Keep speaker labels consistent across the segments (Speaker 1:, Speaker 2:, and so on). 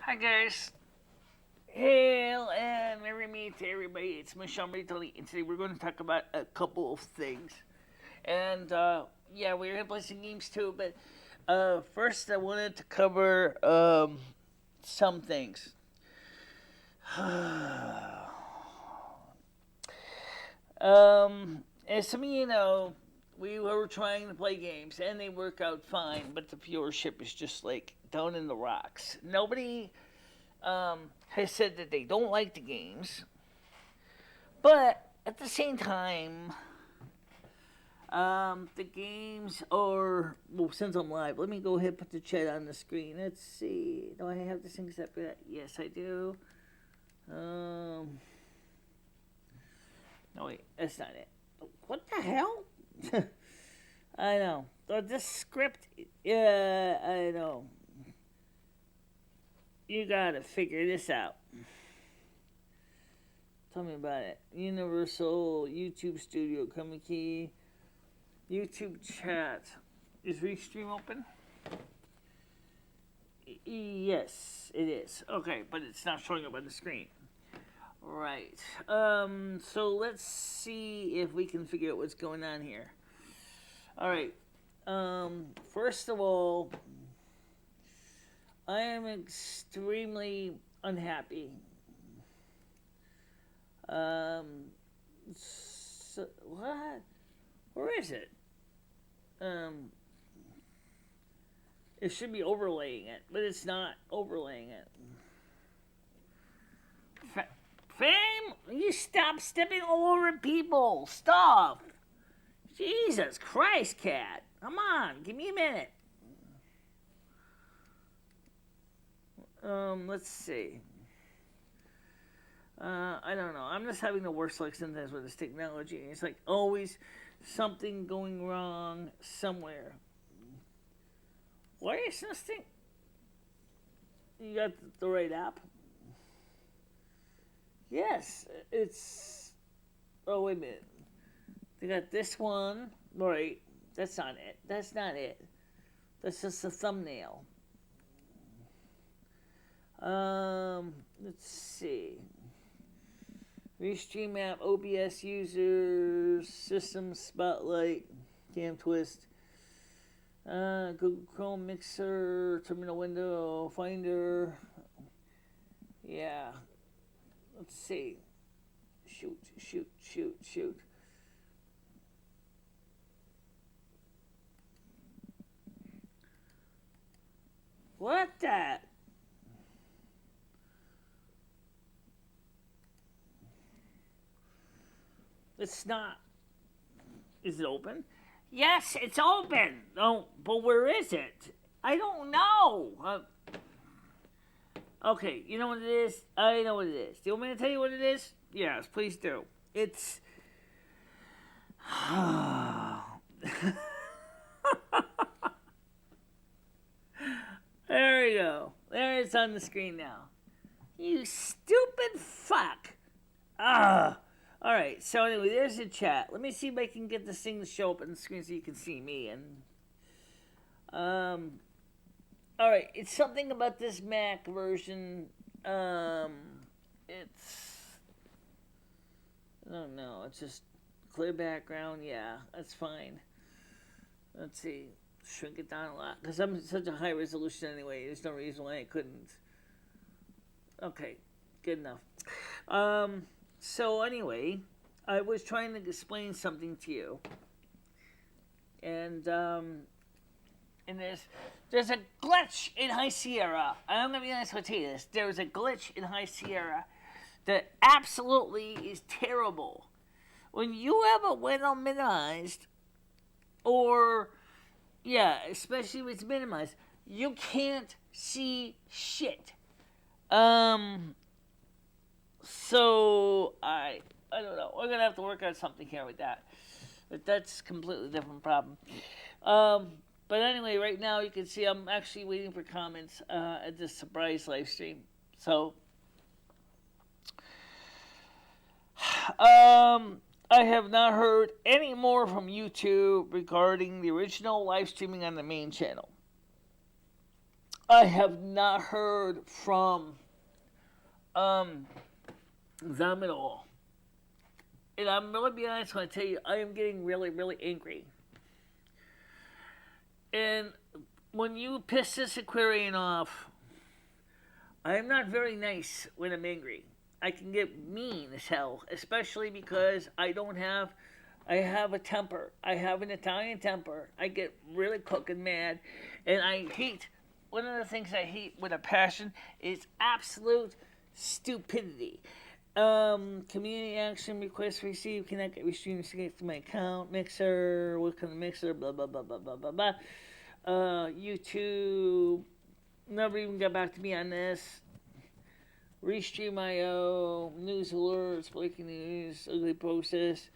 Speaker 1: Hi guys. Hail and merry meet to everybody. It's Michele Tony, and today we're going to talk about a couple of things. And yeah, we're going to play some games too. But first, I wanted to cover some things. As some of you know, we were trying to play games, and they work out fine. But the viewership is just like down in the rocks. Nobody has said that they don't like the games, but at the same time, the games are, well, since I'm live, let me go ahead and put the chat on the screen. Let's see. Do I have this thing set for that? Yes, I do. No, wait, that's not it. What the hell? I know. This script, yeah, I know. You gotta figure this out. Tell me about it. Universal, YouTube Studio, Key, YouTube chat. Is Restream open? Yes, it is. Okay, but it's not showing up on the screen. Right. So let's see if we can figure out what's going on here. All right. First of all, I am extremely unhappy. So, what? Where is it? It should be overlaying it, but it's not overlaying it. Fame, you stop stepping all over people. Stop. Jesus Christ, cat. Come on, give me a minute. Let's see. I don't know. I'm just having the worst luck sometimes with this technology. It's like always something going wrong somewhere. Why is this thing? You got the right app? Yes, it's. Oh, wait a minute. They got this one. Right. That's not it. That's not it. That's just a thumbnail. Let's see. Restream app, OBS users, system spotlight, cam twist, Google Chrome mixer, terminal window, finder. Yeah. Let's see. Shoot. What the? It's not. Is it open? Yes, it's open. Oh, but where is it? I don't know. Okay, you know what it is? I know what it is. Do you want me to tell you what it is? Yes, please do. It's. There we go. There it's on the screen now. You stupid fuck. Ah. Alright, so anyway, there's the chat. Let me see if I can get this thing to show up on the screen so you can see me. And alright, it's something about this Mac version. It's, I don't know. It's just clear background. Yeah, that's fine. Let's see. Shrink it down a lot. Because I'm such a high resolution anyway. There's no reason why I couldn't. Okay, good enough. So anyway, I was trying to explain something to you. And there's a glitch in High Sierra. I'm gonna be honest with you. There's a glitch in High Sierra that absolutely is terrible. When you have a window minimized, or yeah, especially if it's minimized, you can't see shit. So I don't know. We're gonna have to work on something here with that. But that's a completely different problem. But anyway, right now you can see I'm actually waiting for comments at this surprise live stream. So I have not heard any more from YouTube regarding the original live streaming on the main channel. I have not heard from um, them at all. And I'm really be honest when I tell you, I am getting really, really angry. And when you piss this Aquarian off, I am not very nice when I'm angry. I can get mean as hell, especially because I have a temper. I have an Italian temper. I get really cooking mad, and I hate. One of the things I hate with a passion is absolute stupidity. Community action request received. Cannot get restrained to my account. Mixer. What kind of mixer? Blah blah blah blah blah blah blah. YouTube never even got back to me on this. Restream.io, news alerts, breaking news, ugly process,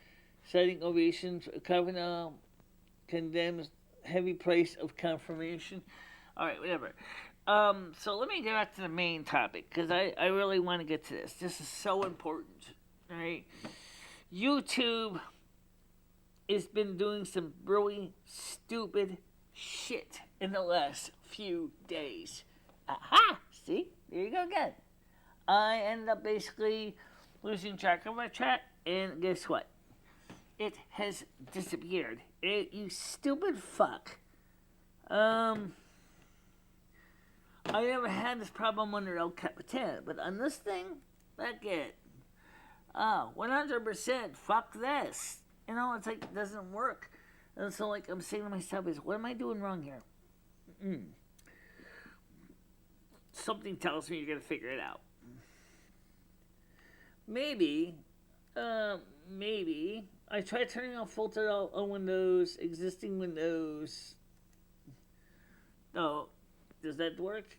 Speaker 1: citing ovations, Kavanaugh condemns heavy price of confirmation. All right, whatever. So let me get back to the main topic because I really want to get to this. This is so important. All right, YouTube has been doing some really stupid shit in the last few days. Aha! See, there you go again. I ended up basically losing track of my chat, and guess what? It has disappeared. You stupid fuck. I never had this problem under El Capitan, but on this thing, fuck it. 100%, fuck this. You know, it's like, it doesn't work. And so, like, I'm saying to myself, what am I doing wrong here? Something tells me you're going to figure it out. Maybe, I tried turning off filter on Windows, existing Windows. No, does that work?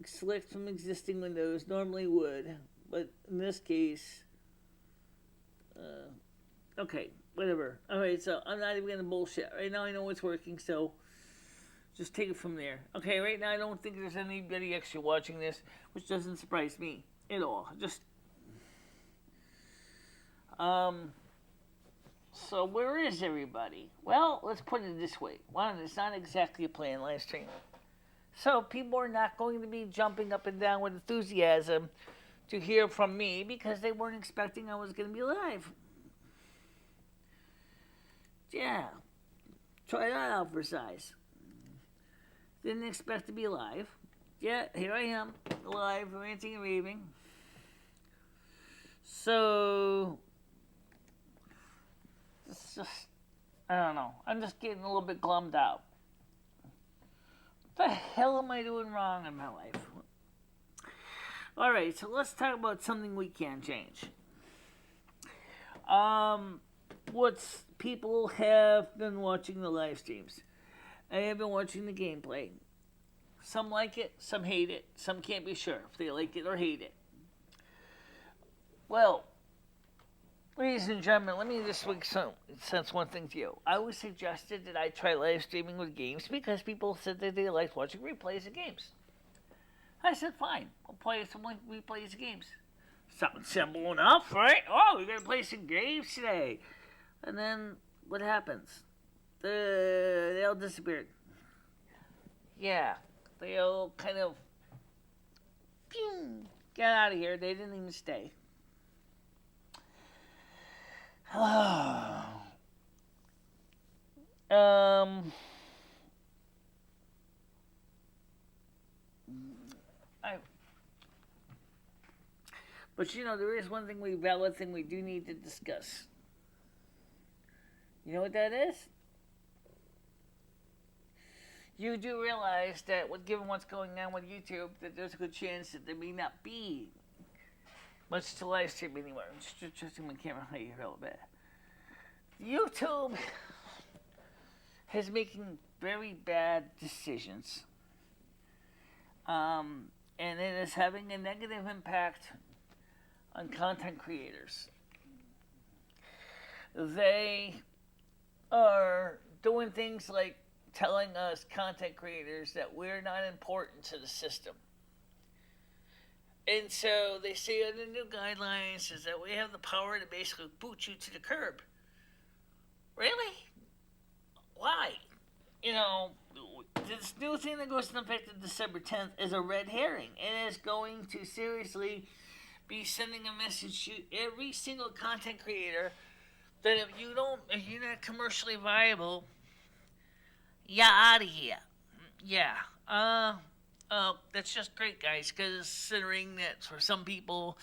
Speaker 1: Select from existing Windows, normally would, but in this case, okay, whatever. Alright, so I'm not even gonna bullshit. Right now I know it's working, so just take it from there. Okay, right now I don't think there's anybody extra watching this, which doesn't surprise me at all. Just so where is everybody? Well, let's put it this way. One, it's not exactly a planned live stream. So people are not going to be jumping up and down with enthusiasm to hear from me because they weren't expecting I was going to be live. Yeah. Try that out for size. Didn't expect to be live. Yeah, here I am, live, ranting and raving. So it's just, I don't know. I'm just getting a little bit glummed out. What the hell am I doing wrong in my life? Alright, so let's talk about something we can change. What's people have been watching the live streams. I have been watching the gameplay. Some like it, some hate it, some can't be sure if they like it or hate it. Well, ladies and gentlemen, let me just sense one thing to you. I was suggested that I try live streaming with games because people said that they liked watching replays of games. I said, fine, I'll play some replays of games. Sounds simple enough, right? Oh, we're going to play some games today. And then, what happens? They all disappeared. Yeah, they all kind of got out of here. They didn't even stay. But you know, there is one valid thing we do need to discuss. You know what that is? You do realize that, given what's going on with YouTube, that there's a good chance that there may not be much to live stream anymore. I'm just adjusting my camera height here a little bit. YouTube is making very bad decisions. And it is having a negative impact on content creators. They are doing things like telling us content creators that we're not important to the system. And so they say in the new guidelines is that we have the power to basically boot you to the curb. Really? Why? you know, this new thing that goes into effect on December 10th is a red herring. It is going to seriously be sending a message to every single content creator that if you're not commercially viable, you're out of here. Yeah. That's just great, guys. Considering that for some people,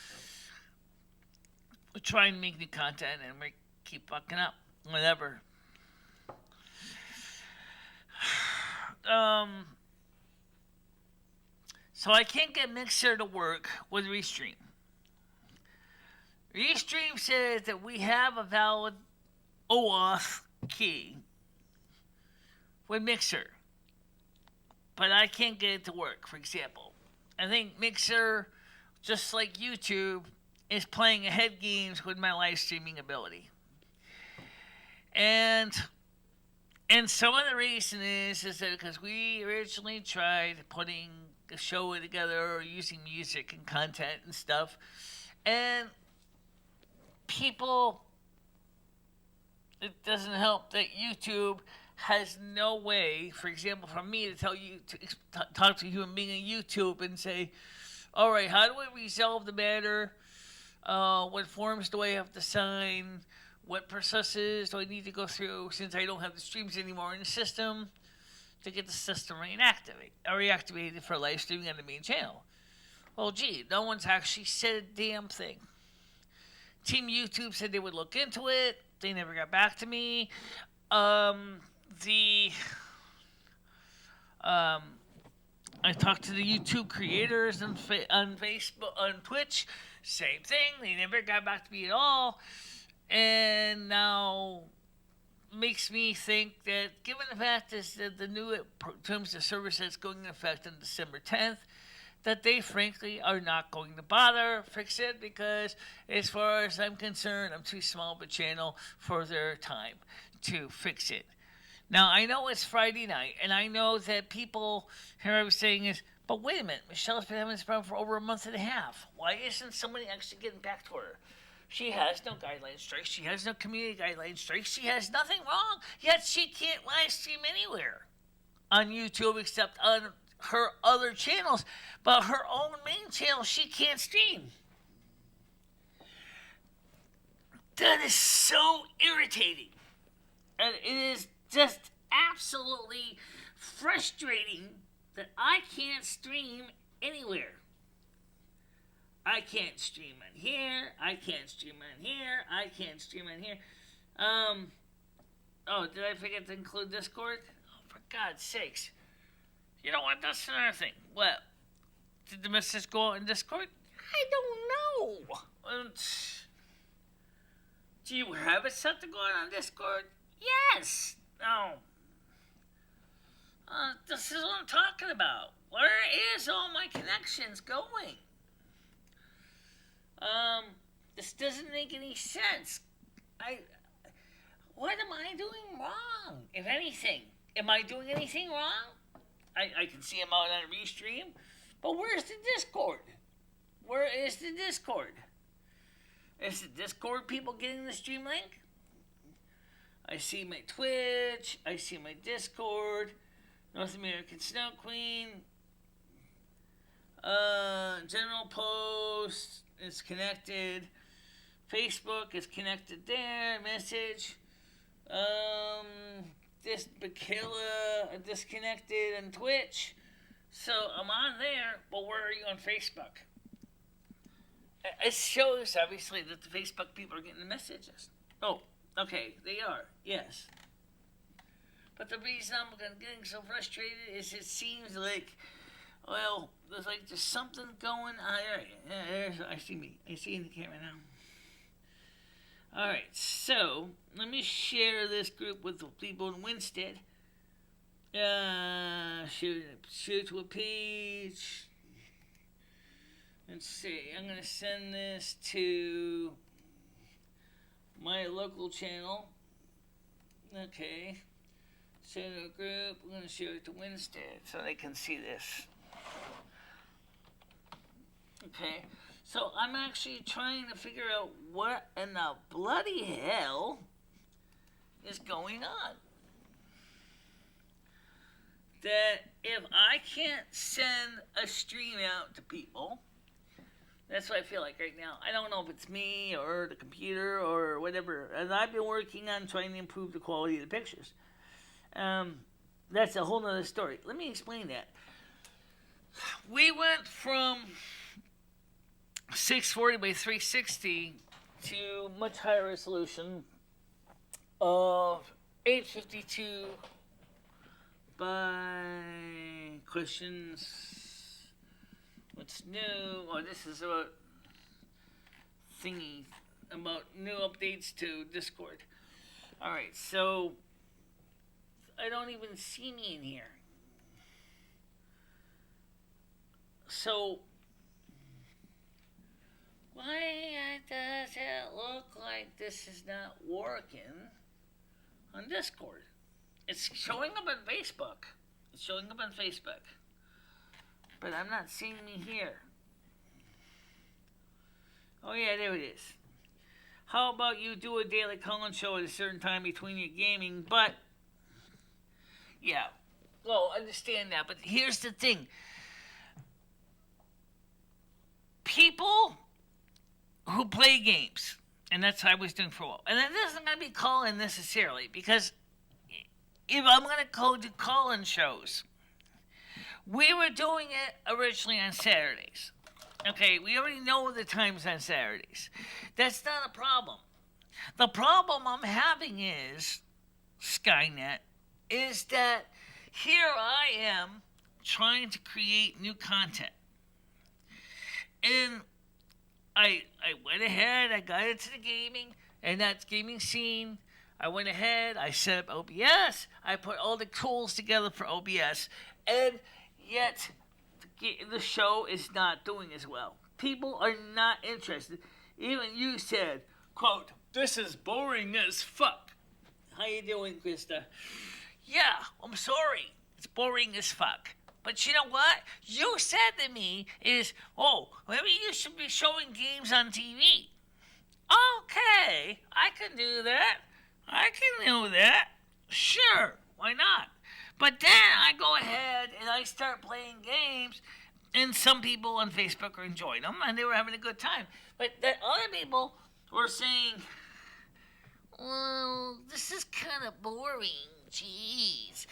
Speaker 1: we try and make new content and we keep fucking up. Whatever. So I can't get Mixer to work with Restream. Restream says that we have a valid OAuth key with Mixer, but I can't get it to work, for example. I think Mixer, just like YouTube, is playing ahead games with my live streaming ability. And some of the reason is that because we originally tried putting a show together or using music and content and stuff, and people, it doesn't help that YouTube has no way, for example, for me to tell you to talk to a human being on YouTube and say, all right, how do I resolve the matter? What forms do I have to sign? What processes do I need to go through since I don't have the streams anymore in the system to get the system reactivated for live streaming on the main channel? Well, gee, no one's actually said a damn thing. Team YouTube said they would look into it. They never got back to me. I talked to the YouTube creators on Facebook, on Twitch. Same thing. They never got back to me at all. And now makes me think that given the fact that the new terms of service that's going into effect on December 10th, that they frankly are not going to bother fix it because as far as I'm concerned, I'm too small of a channel for their time to fix it. Now, I know it's Friday night, and I know that people here I was saying is, but wait a minute, Michelle's been having this problem for over a month and a half. Why isn't somebody actually getting back to her? She has no guideline strikes. She has no community guideline strikes. She has nothing wrong. Yet she can't live stream anywhere on YouTube except on her other channels. But her own main channel, she can't stream. That is so irritating. And it is just absolutely frustrating that I can't stream anywhere. I can't stream on here. I can't stream on here. I can't stream on here. Oh, did I forget to include Discord? Oh, for God's sakes. You know what? That's another thing. What? Did the message go out in Discord? I don't know. Do you have it set to go out on Discord? Yes. No. This is what I'm talking about. Where is all my connections going? This doesn't make any sense. What am I doing wrong? If anything, am I doing anything wrong? I can see them out on Restream, but where's the Discord? Where is the Discord? Is the Discord people getting the stream link? I see my Twitch. I see my Discord. North American Snow Queen. General Post is connected. Facebook is connected there. Message. This Bakilla disconnected on Twitch. So I'm on there, but where are you on Facebook? It shows, obviously, that the Facebook people are getting the messages. Oh, okay, they are, yes. But the reason I'm getting so frustrated is it seems like, well, there's something going on. I see me. I see in the camera now. Alright, so let me share this group with the people in Winstead. Share it to a page. Let's see, I'm going to send this to my local channel. Okay. Share to a group. We're going to share it to Winstead so they can see this. Okay. So I'm actually trying to figure out what in the bloody hell is going on. that if I can't send a stream out to people, that's what I feel like right now. I don't know if it's me or the computer or whatever. And I've been working on trying to improve the quality of the pictures. That's a whole nother story. Let me explain that. We went from 640 by 360 to much higher resolution of 852 by questions. What's new? Oh, this is a thingy about new updates to Discord. Alright, so I don't even see me in here. So why does it look like this is not working on Discord? It's showing up on Facebook. It's showing up on Facebook. But I'm not seeing me here. Oh yeah, there it is. How about you do a daily call-in show at a certain time between your gaming? But yeah, well, I understand that. But here's the thing: people who play games, and that's what I was doing for a while. And that isn't going to be call-in necessarily, because if I'm going to do call-in shows, we were doing it originally on Saturdays. Okay, we already know the times on Saturdays. That's not a problem. The problem I'm having is, Skynet, is that here I am trying to create new content. And I went ahead, I got into the gaming, and that's gaming scene. I went ahead, I set up OBS, I put all the tools together for OBS, and yet the show is not doing as well. People are not interested. Even you said, quote, "This is boring as fuck." How you doing, Krista? Yeah, I'm sorry. It's boring as fuck. But you know what? You said to me is, oh, maybe you should be showing games on TV. Okay, I can do that. I can do that. Sure, why not? But then I go ahead and I start playing games, and some people on Facebook are enjoying them, and they were having a good time. But the other people were saying, well, this is kind of boring. Jeez.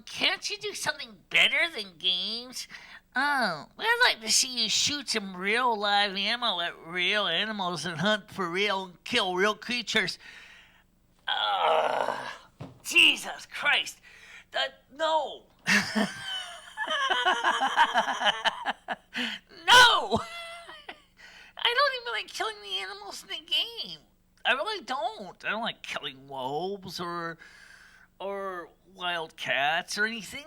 Speaker 1: Can't you do something better than games? Oh, I'd like to see you shoot some real live ammo at real animals and hunt for real and kill real creatures. Jesus Christ. No. No. I don't even like killing the animals in the game. I really don't. I don't like killing wolves or wild cats or anything.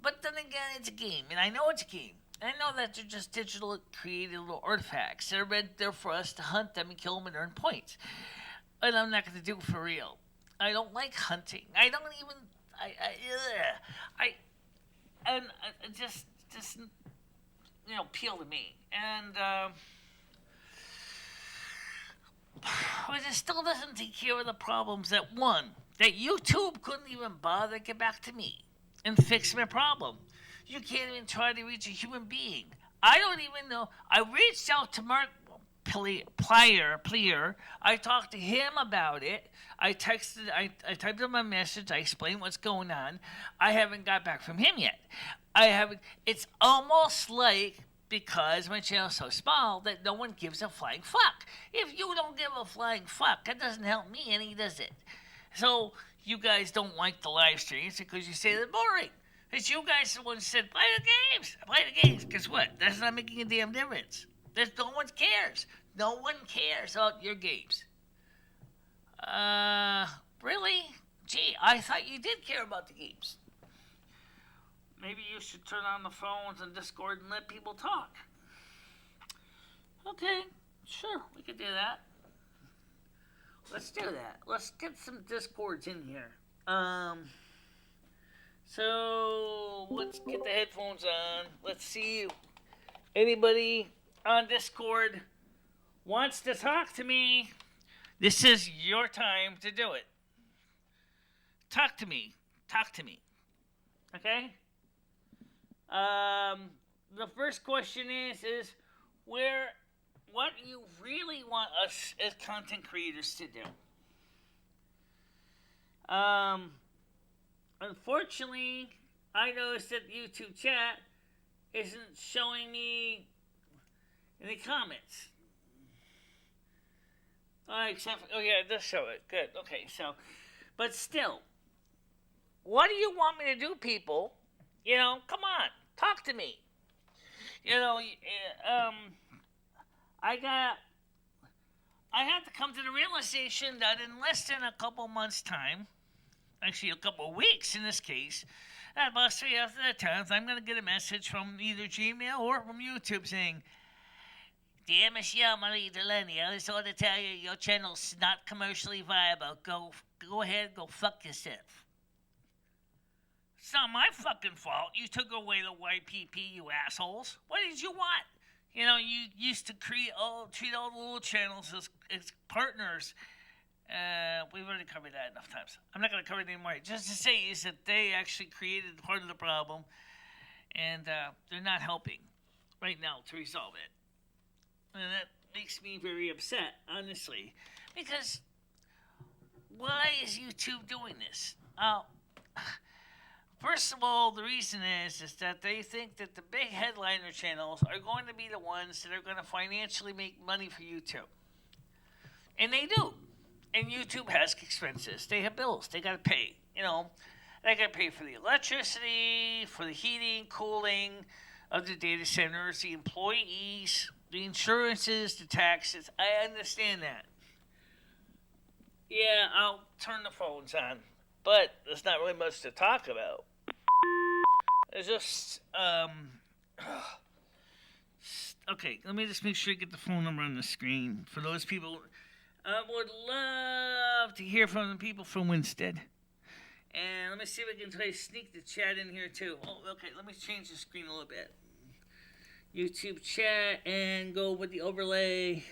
Speaker 1: But then again, it's a game, and I know it's a game. I know that they're just digital created little artifacts. They're meant there for us to hunt them and kill them and earn points. And I'm not going to do it for real. I don't like hunting. I don't even. It just appeal to me. And but it still doesn't take care of the problems that YouTube couldn't even bother to get back to me and fix my problem. You can't even try to reach a human being. I don't even know. I reached out to Mark Plier. I talked to him about it. I typed him a message. I explained what's going on. I haven't got back from him yet. It's almost like, because my channel's so small, that no one gives a flying fuck. If you don't give a flying fuck, that doesn't help me any, does it? So you guys don't like the live streams because you say they're boring. It's you guys the ones who said, play the games. Play the games. Guess what? That's not making a damn difference. No one cares. No one cares about your games. Really? Gee, I thought you did care about the games. Maybe you should turn on the phones and Discord and let people talk. Okay, sure, we could do that. Let's do that. Let's get some Discords in here. So let's get the headphones on. Let's see. Anybody on Discord wants to talk to me? This is your time to do it. Talk to me. Talk to me. Okay? The first question is what do you really want us as content creators to do? Unfortunately, I noticed that YouTube chat isn't showing me any comments. Except, it does show it. Good. Okay, so, but still, what do you want me to do, people? Come on, talk to me. I got. I have to come to the realization that in less than a couple months' time, actually a couple of weeks in this case, about 3 out of the times, I'm going to get a message from either Gmail or from YouTube saying, "Dear Michelle Marie Delaney, I just want to tell you your channel's not commercially viable. Go ahead, go fuck yourself." It's not my fucking fault. You took away the YPP, you assholes. What did you want? You used to treat all the little channels as partners. We've already covered that enough times. I'm not going to cover it anymore. Just to say is that they actually created part of the problem, and they're not helping right now to resolve it. And that makes me very upset, honestly, because why is YouTube doing this? First of all, the reason is that they think that the big headliner channels are going to be the ones that are going to financially make money for YouTube. And they do. And YouTube has expenses. They have bills. They got to pay. They got to pay for the electricity, for the heating, cooling of the data centers, the employees, the insurances, the taxes. I understand that. Yeah, I'll turn the phones on. But there's not really much to talk about. There's just, okay, let me just make sure you get the phone number on the screen. For those people, I would love to hear from the people from Winstead. And let me see if I can try to sneak the chat in here too. Oh, okay, let me change the screen a little bit. YouTube chat and go with the overlay.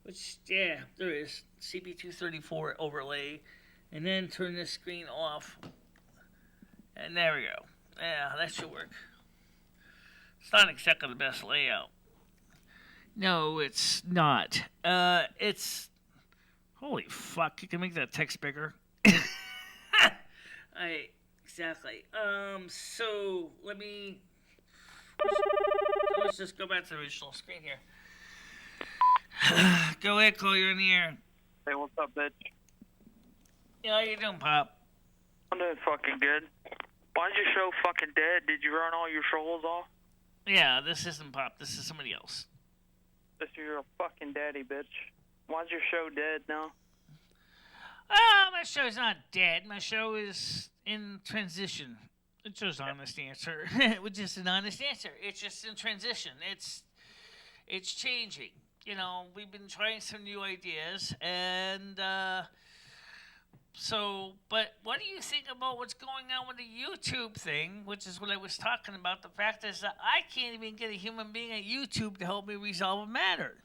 Speaker 1: Which, yeah, there is. CB234 overlay. And then turn this screen off. And there we go. Yeah, that should work. It's not exactly the best layout. No, it's not. It's... Holy fuck, you can make that text bigger. Exactly. So, let's just go back to the original screen here. Go ahead, Cole, you're in the air.
Speaker 2: Hey, what's up, bitch?
Speaker 1: Yeah, how you doing, Pop?
Speaker 2: I'm doing fucking good. Why's your show fucking dead? Did you run all your trolls off?
Speaker 1: Yeah, this isn't Pop. This is somebody else.
Speaker 2: You're a fucking daddy, bitch. Why's your show dead now?
Speaker 1: My show's not dead. My show is in transition. It's just an honest answer. It's just an honest answer. It's just in transition. It's changing. We've been trying some new ideas, and but what do you think about what's going on with the YouTube thing, which is what I was talking about? The fact is that I can't even get a human being at YouTube to help me resolve a matter.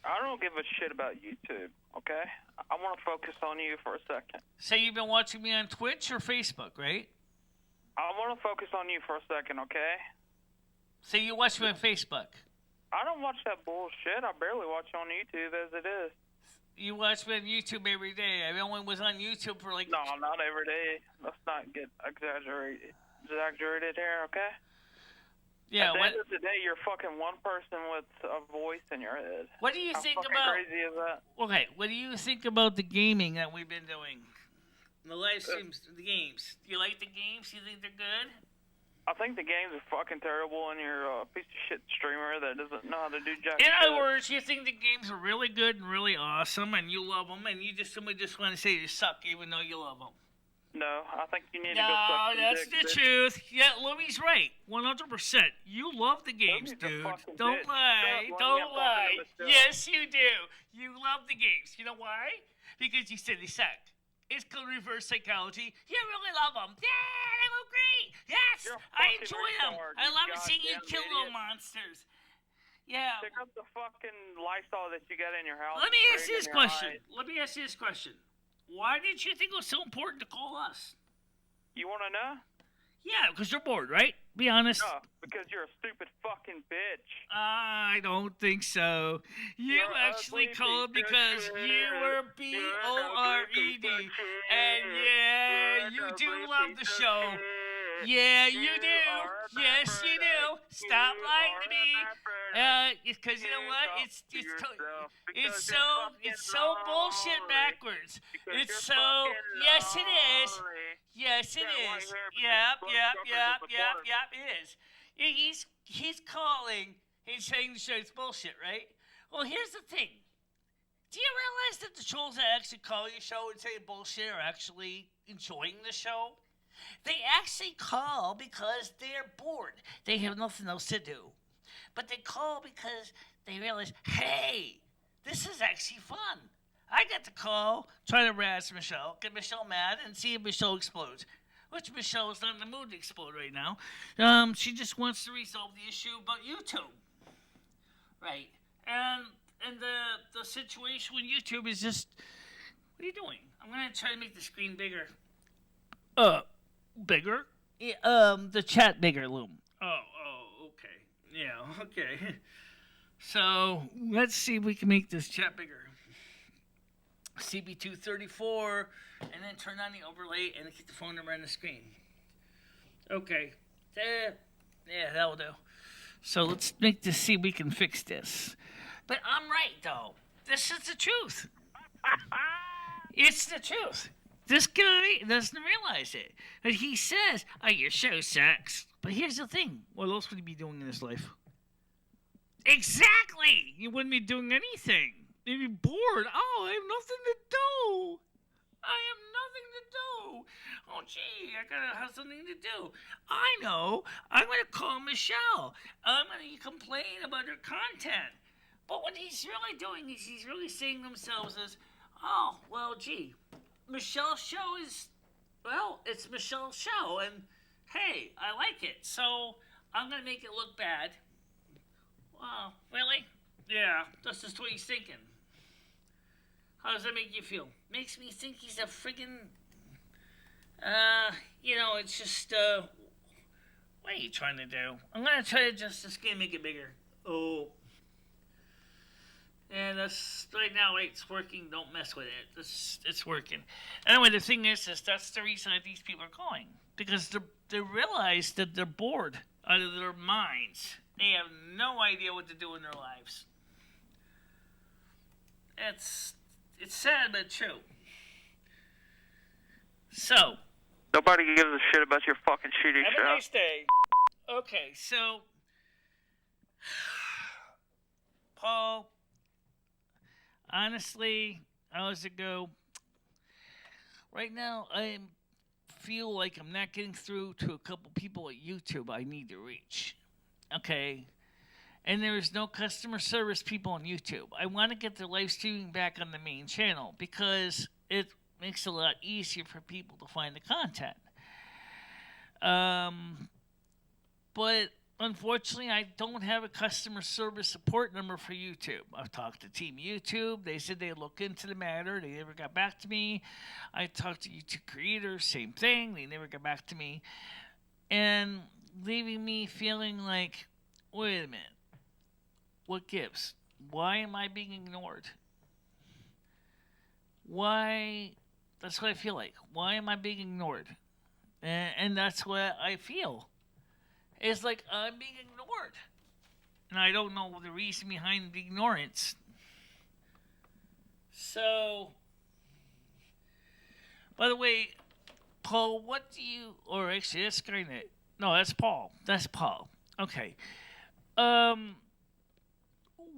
Speaker 2: I don't give a shit about YouTube, okay? I want to focus on you for a second.
Speaker 1: So you've been watching me on Twitch or Facebook, right?
Speaker 2: I want to focus on you for a second, okay?
Speaker 1: So you watch me on Facebook?
Speaker 2: I don't watch that bullshit. I barely watch on YouTube as it is.
Speaker 1: You watch me on YouTube every day. I only was on YouTube for like...
Speaker 2: No, not every day. Let's not get exaggerated here, okay?
Speaker 1: Yeah.
Speaker 2: At the end of the day, you're fucking one person with a voice in your head.
Speaker 1: What do you think about...
Speaker 2: How fucking crazy is that?
Speaker 1: Okay, what do you think about the gaming that we've been doing? The live streams, the games. Do you like the games? Do you think they're good?
Speaker 2: I think the games are fucking terrible, and you're a piece of shit streamer that doesn't know how to do jack
Speaker 1: shit.
Speaker 2: In
Speaker 1: other words, you think the games are really good and really awesome, and you love them, and somebody just want to say they suck even though you love them.
Speaker 2: No, I think you need to go suck some
Speaker 1: that's
Speaker 2: dick,
Speaker 1: the
Speaker 2: bitch.
Speaker 1: Truth. Yeah, Lumi's right. 100%. You love the games,
Speaker 2: Lumi's
Speaker 1: dude.
Speaker 2: Don't
Speaker 1: lie.
Speaker 2: Shut up,
Speaker 1: Don't
Speaker 2: Lumi,
Speaker 1: lie.
Speaker 2: I'm
Speaker 1: Yes, you do. You love the games. You know why? Because you said they suck. It's called reverse psychology. You really love them. Yeah, they look great. Yes, I enjoy them. I love seeing you kill little monsters. Yeah.
Speaker 2: Pick up the fucking Lysol that you got in your house.
Speaker 1: Let me ask you this question. Why did you think it was so important to call us?
Speaker 2: You want to know?
Speaker 1: Yeah, because you're bored, right? Be honest.
Speaker 2: No, because you're a stupid fucking bitch.
Speaker 1: I don't think so. You
Speaker 2: You're
Speaker 1: actually
Speaker 2: ugly
Speaker 1: called
Speaker 2: piece of
Speaker 1: because
Speaker 2: shit.
Speaker 1: you were
Speaker 2: You're an
Speaker 1: BORED.
Speaker 2: ugly piece of shit.
Speaker 1: And yeah,
Speaker 2: You're an
Speaker 1: you do
Speaker 2: ugly
Speaker 1: love the
Speaker 2: piece of
Speaker 1: show.
Speaker 2: shit.
Speaker 1: Yeah, you
Speaker 2: You
Speaker 1: do.
Speaker 2: are a
Speaker 1: Yes, you do.
Speaker 2: hermaphrodite.
Speaker 1: Stop
Speaker 2: You
Speaker 1: lying
Speaker 2: are
Speaker 1: to
Speaker 2: a
Speaker 1: me.
Speaker 2: hermaphrodite.
Speaker 1: Because you know what?
Speaker 2: Talk
Speaker 1: It's
Speaker 2: to yourself
Speaker 1: it's
Speaker 2: because you're fucking
Speaker 1: it's so bullshit
Speaker 2: lonely.
Speaker 1: backwards.
Speaker 2: Because
Speaker 1: It's
Speaker 2: you're
Speaker 1: so
Speaker 2: fucking
Speaker 1: yes, it is.
Speaker 2: lonely.
Speaker 1: Yes, it
Speaker 2: Yeah, why
Speaker 1: is.
Speaker 2: you here?
Speaker 1: Yep,
Speaker 2: Because
Speaker 1: yep,
Speaker 2: Buck
Speaker 1: yep,
Speaker 2: Suckers is
Speaker 1: yep,
Speaker 2: recorded.
Speaker 1: yep. It is. He's calling. He's saying the show's bullshit, right? Well, here's the thing. Do you realize that the trolls that actually call your show and say bullshit are actually enjoying the show? They actually call because they're bored. They have nothing else to do. But they call because they realize, hey, this is actually fun. I got to call, try to razz Michelle, get Michelle mad, and see if Michelle explodes. Which Michelle is not in the mood to explode right now. She just wants to resolve the issue about YouTube. Right. And the situation with YouTube is just, what are you doing? I'm gonna try to make the screen bigger. Bigger? Yeah, the chat bigger, Loom. Oh, okay. Yeah, okay. So let's see if we can make this chat bigger. CB234, and then turn on the overlay and keep the phone number on the screen. Okay. Yeah, that'll do. So let's make this, see if we can fix this. But I'm right, though. This is the truth. It's the truth. This guy doesn't realize it. But he says, oh, your show sucks. But here's the thing. What else would he be doing in his life? Exactly! You wouldn't be doing anything. You'd be bored. Oh, I have nothing to do. I have nothing to do. Oh, gee, I gotta have something to do. I know. I'm gonna call Michelle. I'm gonna complain about her content. But what he's really doing is he's really saying to themselves is, oh, well, gee, Michelle's show is, well, it's Michelle's show, and hey, I like it, so I'm gonna make it look bad. Wow, really? Yeah, that's just what he's thinking. How does that make you feel? Makes me think he's a friggin', it's just, what are you trying to do? I'm gonna try to adjust the screen, make it bigger. Oh. And that's, right now, it's working, don't mess with it. It's working. Anyway, the thing is that's the reason that these people are calling. Because they realize that they're bored out of their minds. They have no idea what to do in their lives. It's sad but true. So.
Speaker 2: Nobody gives a shit about your fucking shitty
Speaker 1: Have
Speaker 2: show.
Speaker 1: a nice day. Okay, so. Paul, honestly, how's it go? Right now, I feel like I'm not getting through to a couple people at YouTube I need to reach. Okay. And there is no customer service people on YouTube. I want to get the live streaming back on the main channel because it makes it a lot easier for people to find the content. But unfortunately, I don't have a customer service support number for YouTube. I've talked to Team YouTube. They said they'd look into the matter. They never got back to me. I talked to YouTube creators. Same thing. They never got back to me. And leaving me feeling like, wait a minute. What gives? Why am I being ignored? Why? That's what I feel like. Why am I being ignored? And that's what I feel. It's like I'm being ignored. And I don't know the reason behind the ignorance. So, by the way, Paul, what do you, or actually that's Skynet. No, that's Paul. That's Paul. Okay.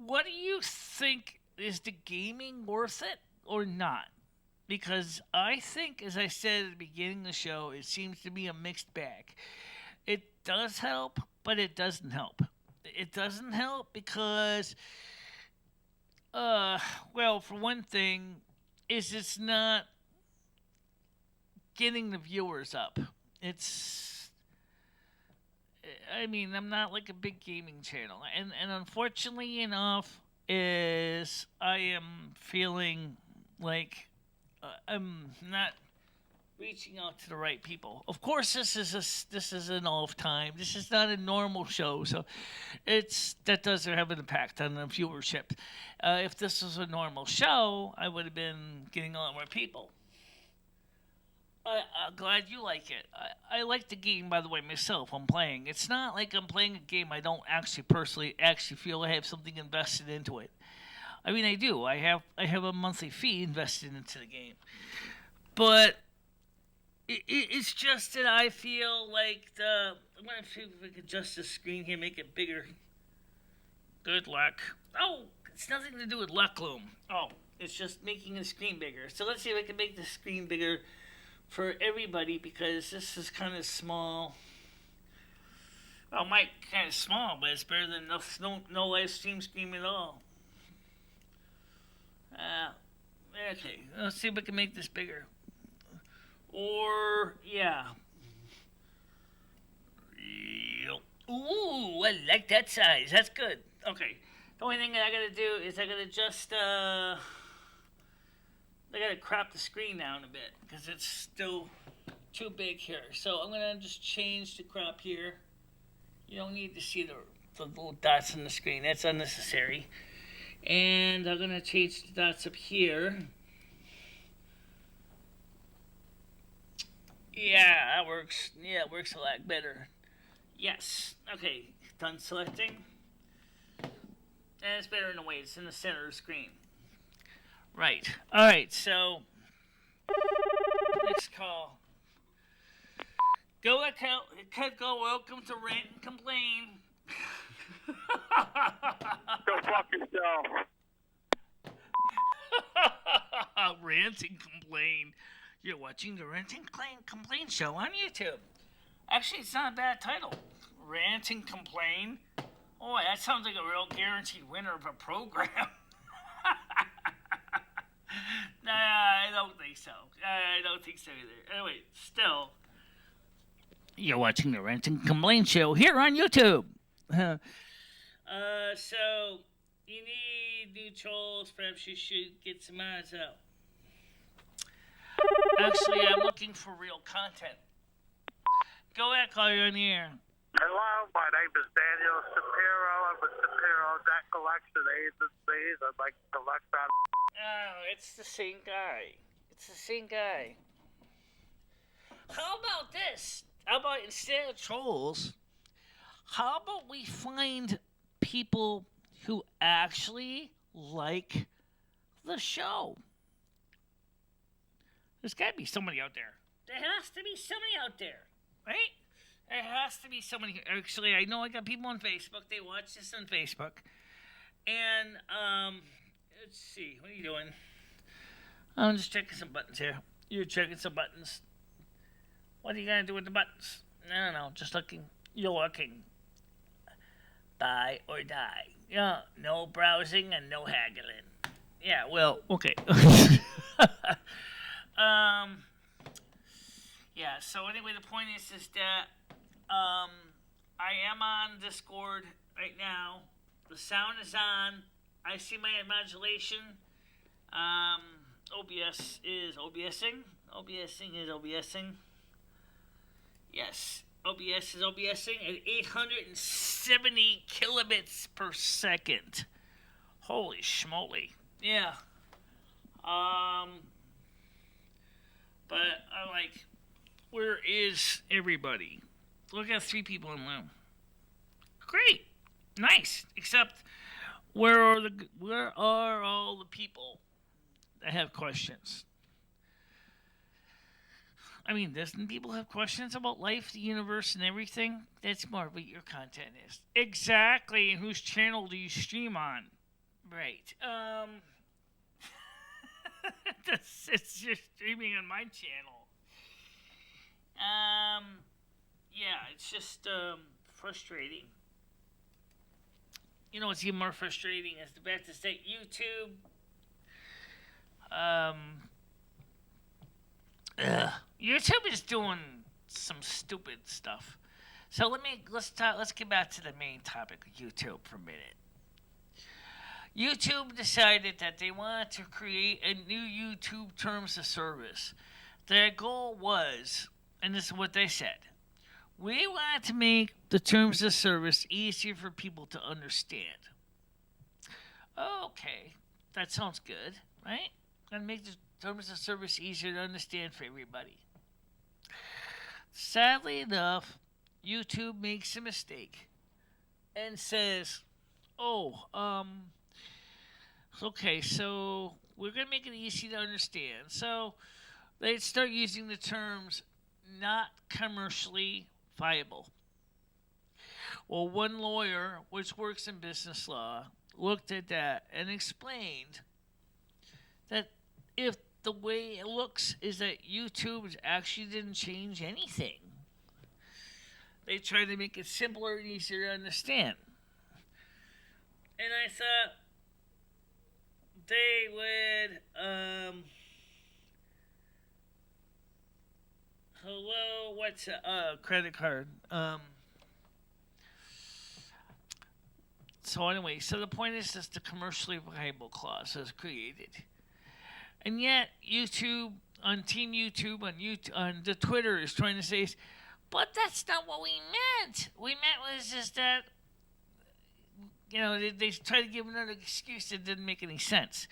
Speaker 1: What do you think? Is the gaming worth it or not? Because I think, as I said at the beginning of the show, it seems to be a mixed bag. It does help, but it doesn't help. It doesn't help because, well, for one thing, it's not getting the viewers up. I'm not like a big gaming channel. And unfortunately enough, is I am feeling like I'm not reaching out to the right people. Of course, this is an off time. This is not a normal show, so that does have an impact on the viewership. If this was a normal show, I would have been getting a lot more people. I'm glad you like it. I like the game, by the way, myself. I'm playing. It's not like I'm playing a game I don't actually personally feel I have something invested into it. I mean, I do. I have a monthly fee invested into the game, but it's just that I feel like I'm gonna see if we can adjust the screen here, make it bigger. Good luck. Oh, it's nothing to do with luck, Loom. Oh, it's just making the screen bigger. So let's see if I can make the screen bigger for everybody because this is kind of small. Well, might kind of small, but it's better than no live stream screen at all. Okay, let's see if we can make this bigger. Or, yeah. Ooh, I like that size. That's good. Okay. The only thing that I gotta do is I gotta just, I gotta crop the screen down a bit because it's still too big here. So I'm gonna just change the crop here. You don't need to see the little dots on the screen. That's unnecessary. And I'm gonna change the dots up here. Yeah, that works. Yeah, it works a lot better. Yes. Okay, done selecting. And it's better in a way. It's in the center of the screen. Right. Alright, so next call. Go welcome to Rant and Complain.
Speaker 2: Go fuck yourself.
Speaker 1: Rant and Complain. You're watching the Rant and Complain show on YouTube. Actually, it's not a bad title. Rant and Complain. Oh, that sounds like a real guaranteed winner of a program. Nah, I don't think so. I don't think so either. Anyway, still. You're watching the Rant and Complain show here on YouTube. So, you need new trolls. Perhaps you should get some ads out. Actually, I'm looking for real content. Go ahead, call you on the air.
Speaker 3: Hello, my name is Daniel Shapiro. I'm with Shapiro Debt Collection Agencies. I'd like to collect on...
Speaker 1: Oh, it's the same guy. It's the same guy. How about this? How about instead of trolls, how about we find people who actually like the show? There's got to be somebody out there. There has to be somebody out there, right? There has to be somebody. Actually, I know I got people on Facebook. They watch this on Facebook. And, let's see. What are you doing? I'm just checking some buttons here. You're checking some buttons. What are you going to do with the buttons? No. Just looking. You're looking. Buy or die. Yeah, no browsing and no haggling. Yeah, well, okay. Yeah, so anyway, the point is that I am on Discord right now. The sound is on. I see my modulation. OBS is OBSing. Yes, OBS is OBSing at 870 kilobits per second. Holy schmoly. Yeah. But I'm like, where is everybody? Look at 3 people in room. Great. Nice. Except, where are all the people that have questions? I mean, doesn't people have questions about life, the universe, and everything? That's more what your content is. Exactly. And whose channel do you stream on? Right. It's just streaming on my channel. Yeah, it's just frustrating. You know what's even more frustrating is the fact is that YouTube, YouTube is doing some stupid stuff. So let's get back to the main topic of YouTube for a minute. YouTube decided that they wanted to create a new YouTube terms of service their goal was, and this is what they said, we wanted to make the terms of service easier for people to understand. Okay, that sounds good, right? And make the terms of service easier to understand for everybody. Sadly enough, YouTube makes a mistake and says, "Oh, okay, so we're gonna make it easy to understand." So they start using the terms "not commercially viable." Well, one lawyer, which works in business law, looked at that and explained that if the way it looks is that YouTube actually didn't change anything, they tried to make it simpler and easier to understand. And I thought they would, hello, what's a credit card? So anyway, so the point is that the commercially viable clause was created. And yet, YouTube, on Team YouTube, on the Twitter is trying to say, but that's not what we meant. We meant was just that, they tried to give another excuse that didn't make any sense.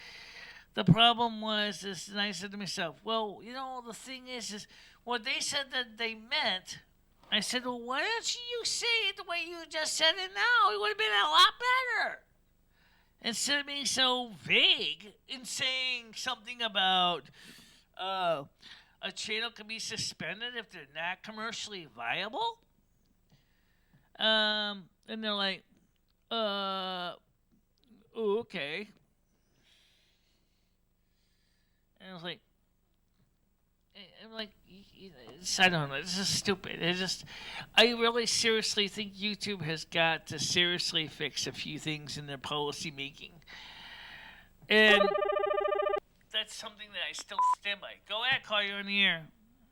Speaker 1: The problem was, and I said to myself, well, the thing is what they said that they meant, I said, well, why don't you say it the way you just said it now? It would have been a lot better. Instead of being so vague in saying something about a channel can be suspended if they're not commercially viable. And they're like, oh, okay. And I was like, I don't know. This is stupid. I really seriously think YouTube has got to seriously fix a few things in their policy making. And that's something that I still stand by. Go ahead, call you in the air.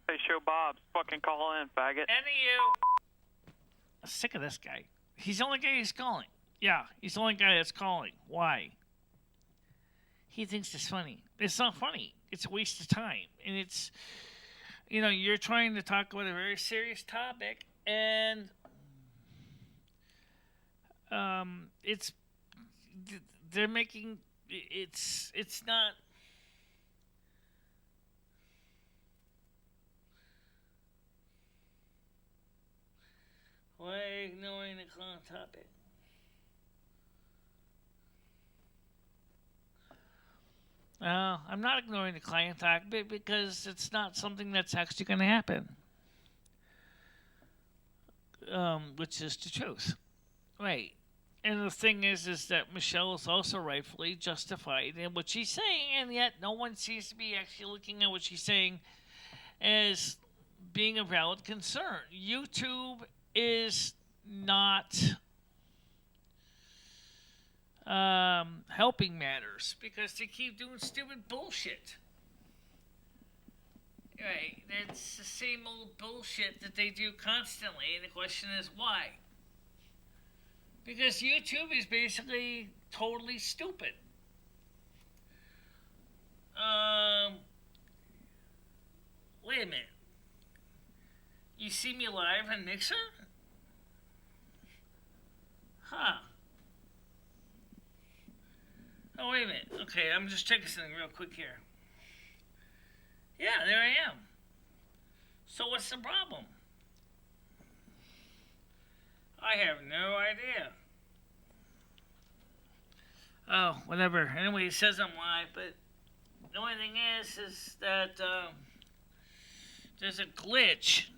Speaker 2: Hey, show Bob's. Fucking call in, faggot.
Speaker 1: Any of you. I'm sick of this guy. He's the only guy who's calling. Yeah, he's the only guy that's calling. Why? He thinks it's funny. It's not funny. It's a waste of time. And it's, you're trying to talk about a very serious topic, and they're making, it's not, why ignoring the topic? I'm not ignoring the client talk because it's not something that's actually going to happen, which is the truth. Right. And the thing is that Michelle is also rightfully justified in what she's saying, and yet no one seems to be actually looking at what she's saying as being a valid concern. YouTube is not helping matters because they keep doing stupid bullshit. Right, that's the same old bullshit that they do constantly, and the question is why? Because YouTube is basically totally stupid. Wait a minute. You see me live on Mixer? Huh. Oh, wait a minute. Okay, I'm just checking something real quick here. Yeah, there I am. So what's the problem? I have no idea. Oh, whatever. Anyway, it says I'm live, but the only thing is that there's a glitch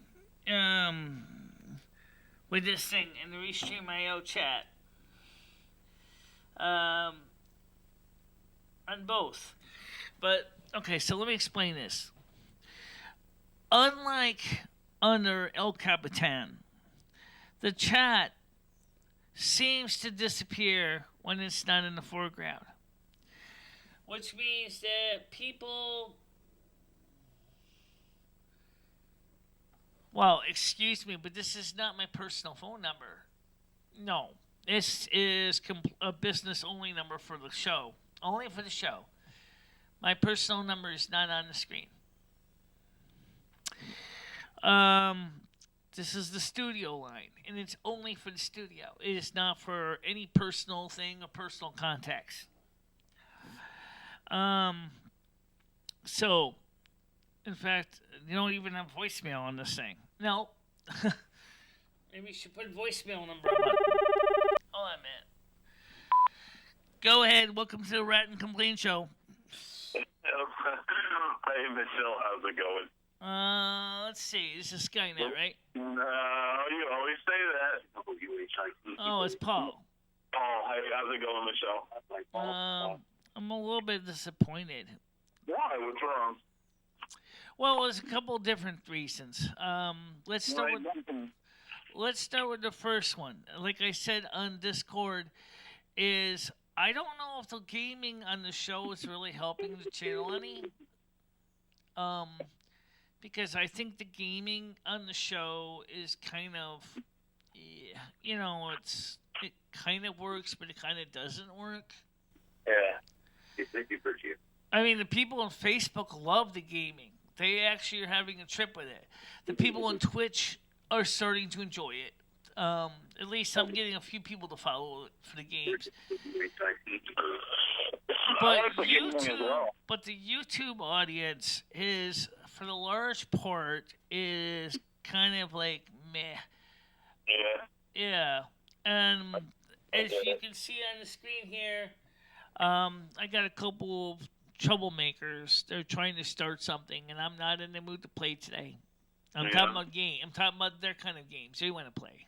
Speaker 1: with this thing in the Restream.io chat. On both. But, okay, so let me explain this. Unlike under El Capitan, the chat seems to disappear when it's not in the foreground. Which means that people... Well, excuse me, but this is not my personal phone number. No. This is a business-only number for the show. Only for the show. My personal number is not on the screen. this is the studio line, and it's only for the studio. It is not for any personal thing or personal contacts. So, in fact, you don't even have voicemail on this thing. No. Maybe you should put voicemail number on. Hold on, man. Go ahead. Welcome to the Rat and Complain Show.
Speaker 4: Hey, Michelle, how's it going?
Speaker 1: Let's see. This is Skynet, right?
Speaker 4: No, you always say that.
Speaker 1: Oh, it's Paul.
Speaker 4: Paul, hey, how's it going, Michelle?
Speaker 1: I'm a little bit disappointed.
Speaker 4: Why? What's wrong?
Speaker 1: Well, there's a couple different reasons. Let's start with the first one. Like I said on Discord, is I don't know if the gaming on the show is really helping the channel any. Because I think the gaming on the show is kind of, you know, it kind of works, but it kind of doesn't work.
Speaker 4: Yeah. Thank you for you.
Speaker 1: I mean, the people on Facebook love the gaming. They actually are having a trip with it. The people on Twitch are starting to enjoy it. At least I'm getting a few people to follow it for the games. But the YouTube audience is, for the large part, is kind of like meh. Yeah. And as you can see on the screen here, I got a couple of troublemakers. They're trying to start something, and I'm not in the mood to play today. I'm talking about game. I'm talking about their kind of games they want to play.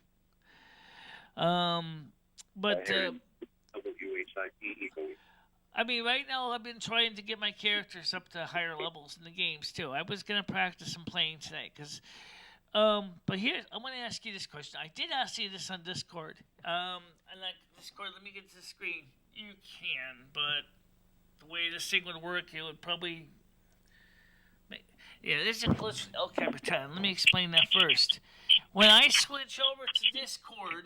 Speaker 1: I mean, right now I've been trying to get my characters up to higher levels in the games too. I was gonna practice some playing today, but here I'm gonna ask you this question. I did ask you this on Discord. And like Discord, let me get to the screen. You can, but the way this thing would work, it would probably. Yeah, this is a glitch with El Capitan. Let me explain that first. When I switch over to Discord,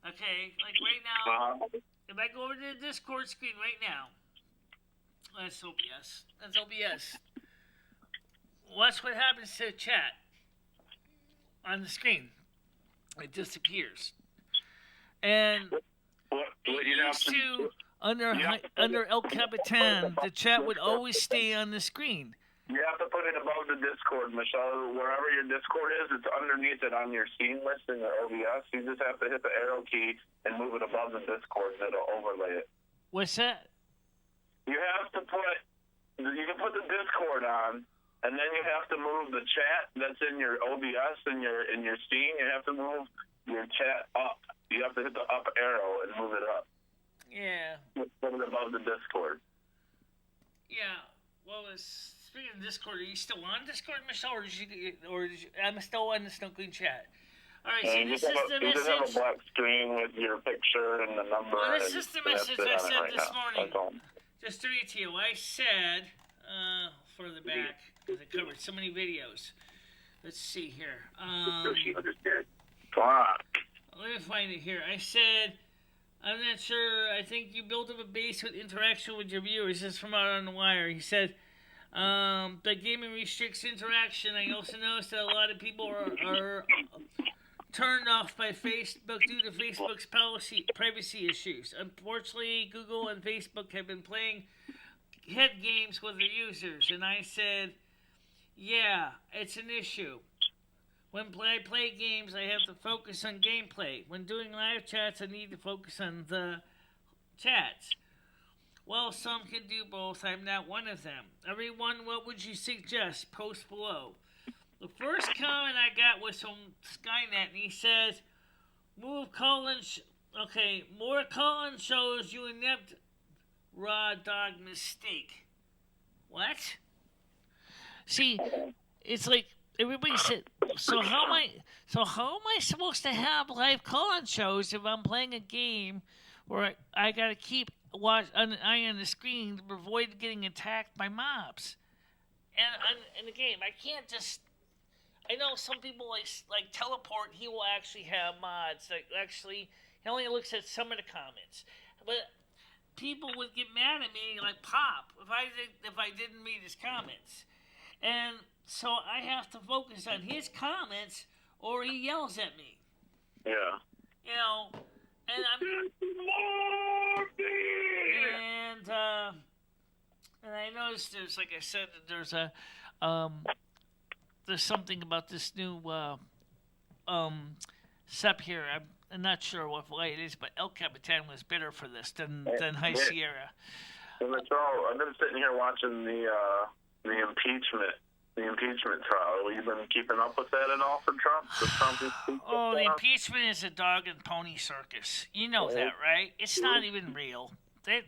Speaker 1: okay, like right now, if I go over to the Discord screen right now, that's OBS. That's OBS. Watch what happens to the chat on the screen. It disappears. And it used to, under El Capitan, the chat would always stay on the screen.
Speaker 4: You have to put it above the Discord, Michelle. Wherever your Discord is, it's underneath it on your scene list in your OBS. You just have to hit the arrow key and move it above the Discord, and it'll overlay it.
Speaker 1: What's that?
Speaker 4: You can put the Discord on, and then you have to move the chat that's in your OBS in your scene. You have to move your chat up. You have to hit the up arrow and move it up. Yeah. Put it above the Discord.
Speaker 1: Yeah. Well, speaking of Discord, are you still on Discord, Michelle, or did you? I'm still on the Snuggling chat. All right, so this is the message. You just have a black screen with your picture and the number.
Speaker 4: Well,
Speaker 1: this is the message I said this morning. Just to read to you, I said, further back, because I covered so many videos. Let's see here.
Speaker 4: Fuck.
Speaker 1: Let me find it here. I said, I'm not sure. I think you built up a base with interaction with your viewers. This is from Out on the Wire. He said, the gaming restricts interaction. I also noticed that a lot of people are turned off by Facebook due to Facebook's privacy issues. Unfortunately, Google and Facebook have been playing head games with their users. And I said, yeah, it's an issue. When I play games, I have to focus on gameplay. When doing live chats, I need to focus on the chats. Well, some can do both. I'm not one of them. Everyone, what would you suggest? Post below. The first comment I got was from Skynet, and he says, more Colin shows you inept raw dog mistake. What? See, it's like, everybody said, so how am I supposed to have live call-in shows if I'm playing a game where I gotta keep an eye on the screen to avoid getting attacked by mobs? And in the game, I can't just. I know some people like Teleport. He will actually have mods. Like actually, he only looks at some of the comments, but people would get mad at me like Pop if I didn't read his comments. And So I have to focus on his comments, or he yells at me.
Speaker 4: Yeah.
Speaker 1: You know, and and I noticed there's, like I said, there's there's something about this new sep here. I'm not sure what way it is, but El Capitan was better for this than High Sierra.
Speaker 4: And it's all, I've been sitting here watching the impeachment trial. Have you been keeping up with that at all for Trump?
Speaker 1: The impeachment is a dog and pony circus. You know that, right? It's not even real. The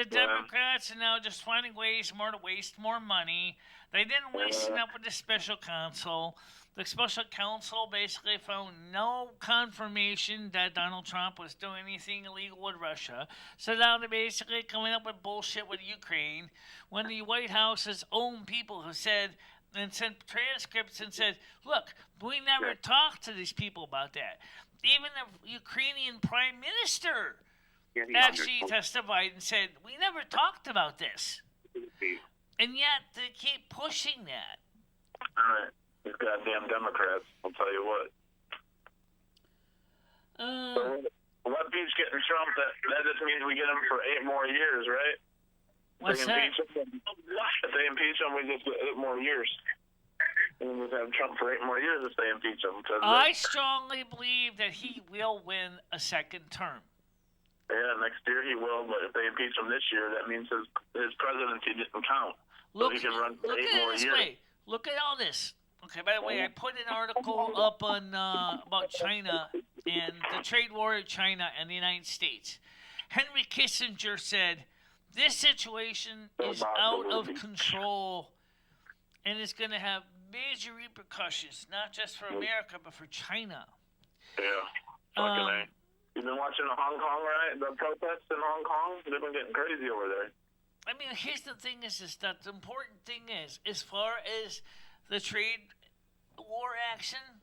Speaker 1: Democrats are now just finding ways more to waste more money. They didn't waste enough with the special counsel. The special counsel basically found no confirmation that Donald Trump was doing anything illegal with Russia. So now they're basically coming up with bullshit with Ukraine, when the White House's own people have said and sent transcripts and said, look, we never talked to these people about that. Even the Ukrainian prime minister actually testified and said, we never talked about this. And yet they keep pushing that.
Speaker 4: All right. These goddamn Democrats, I'll tell you what. So what beats getting Trump? That just means we get him for 8 more years, right?
Speaker 1: What's that?
Speaker 4: If they impeach him, we just get 8 more years. And we'll have Trump for 8 more years if they impeach him.
Speaker 1: I strongly believe that he will win a second term.
Speaker 4: Yeah, next year he will, but if they impeach him this year, that means his presidency didn't count. So he can run for 8 more years.
Speaker 1: Way. Look at all this. Okay, by the way, I put an article up on about China and the trade war of China and the United States. Henry Kissinger said, this situation is out of control and it's going to have major repercussions, not just for America, but for China.
Speaker 4: Yeah, fucking A. You've been watching the Hong Kong, right? The protests in Hong Kong? They've been getting crazy over there.
Speaker 1: I mean, here's the thing is that the important thing is, as far as the trade war action,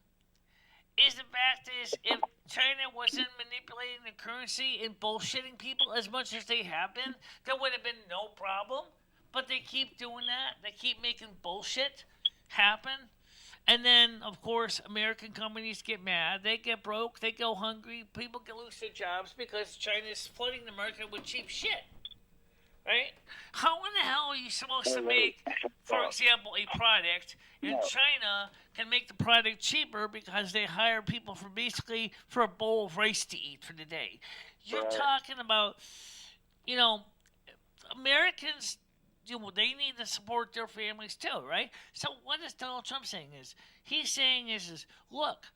Speaker 1: is the fact is, if China wasn't manipulating the currency and bullshitting people as much as they have been, there would have been no problem. But they keep doing that. They keep making bullshit happen. And then, of course, American companies get mad. They get broke. They go hungry. People can lose their jobs because China's flooding the market with cheap shit. Right? How in the hell are you supposed to make, for example, a product, and China can make the product cheaper because they hire people for a bowl of rice to eat for the day? You're talking about, Americans, they need to support their families too, right? So what is Donald Trump saying he's saying is, look,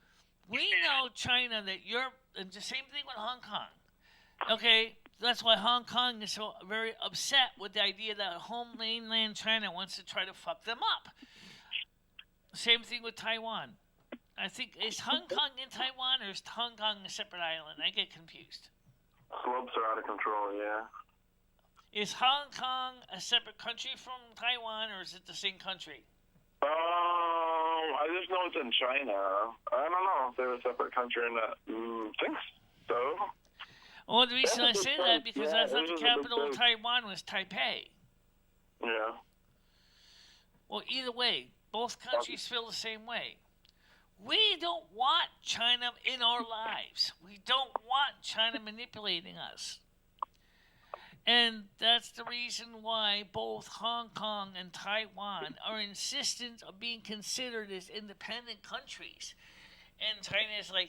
Speaker 1: we know, China, that and the same thing with Hong Kong. Okay, that's why Hong Kong is so very upset with the idea that home mainland China wants to try to fuck them up. Same thing with Taiwan. I think, is Hong Kong in Taiwan or is Hong Kong a separate island? I get confused.
Speaker 4: Slopes are out of control, yeah.
Speaker 1: Is Hong Kong a separate country from Taiwan or is it the same country?
Speaker 4: I just know it's in China. I don't know if they're a separate country or not. Think so.
Speaker 1: Well, the reason I say that because I thought the capital of Taiwan was Taipei.
Speaker 4: Yeah.
Speaker 1: Well, either way, both countries feel the same way. We don't want China in our lives. We don't want China manipulating us. And that's the reason why both Hong Kong and Taiwan are insistent of being considered as independent countries. And China is like,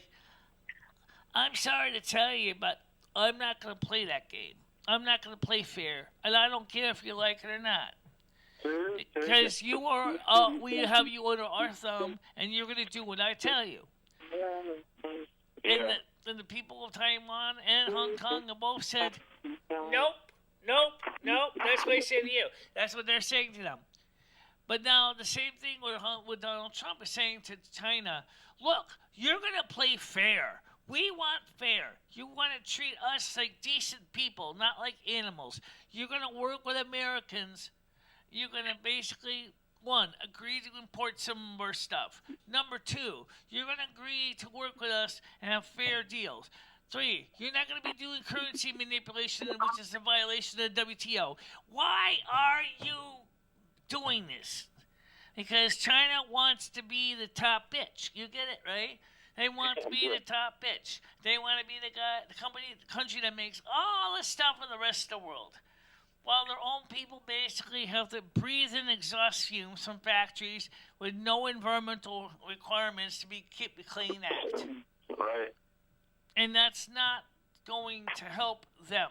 Speaker 1: I'm sorry to tell you, but I'm not going to play that game. I'm not going to play fair. And I don't care if you like it or not. Because we have you under our thumb, and you're going to do what I tell you. And the people of Taiwan and Hong Kong have both said, nope. That's what I say to you. That's what they're saying to them. But now the same thing with Donald Trump is saying to China, look, you're going to play fair. We want fair. You want to treat us like decent people, not like animals. You're going to work with Americans. You're going to basically, 1, agree to import some more stuff. Number 2, you're going to agree to work with us and have fair deals. 3, you're not going to be doing currency manipulation, which is a violation of the WTO. Why are you doing this. Because China wants to be the top bitch. You get it, right? They want to be the top bitch. They want to be the country that makes all this stuff for the rest of the world. While their own people basically have to breathe in exhaust fumes from factories with no environmental requirements to keep a clean act.
Speaker 4: Right.
Speaker 1: And that's not going to help them.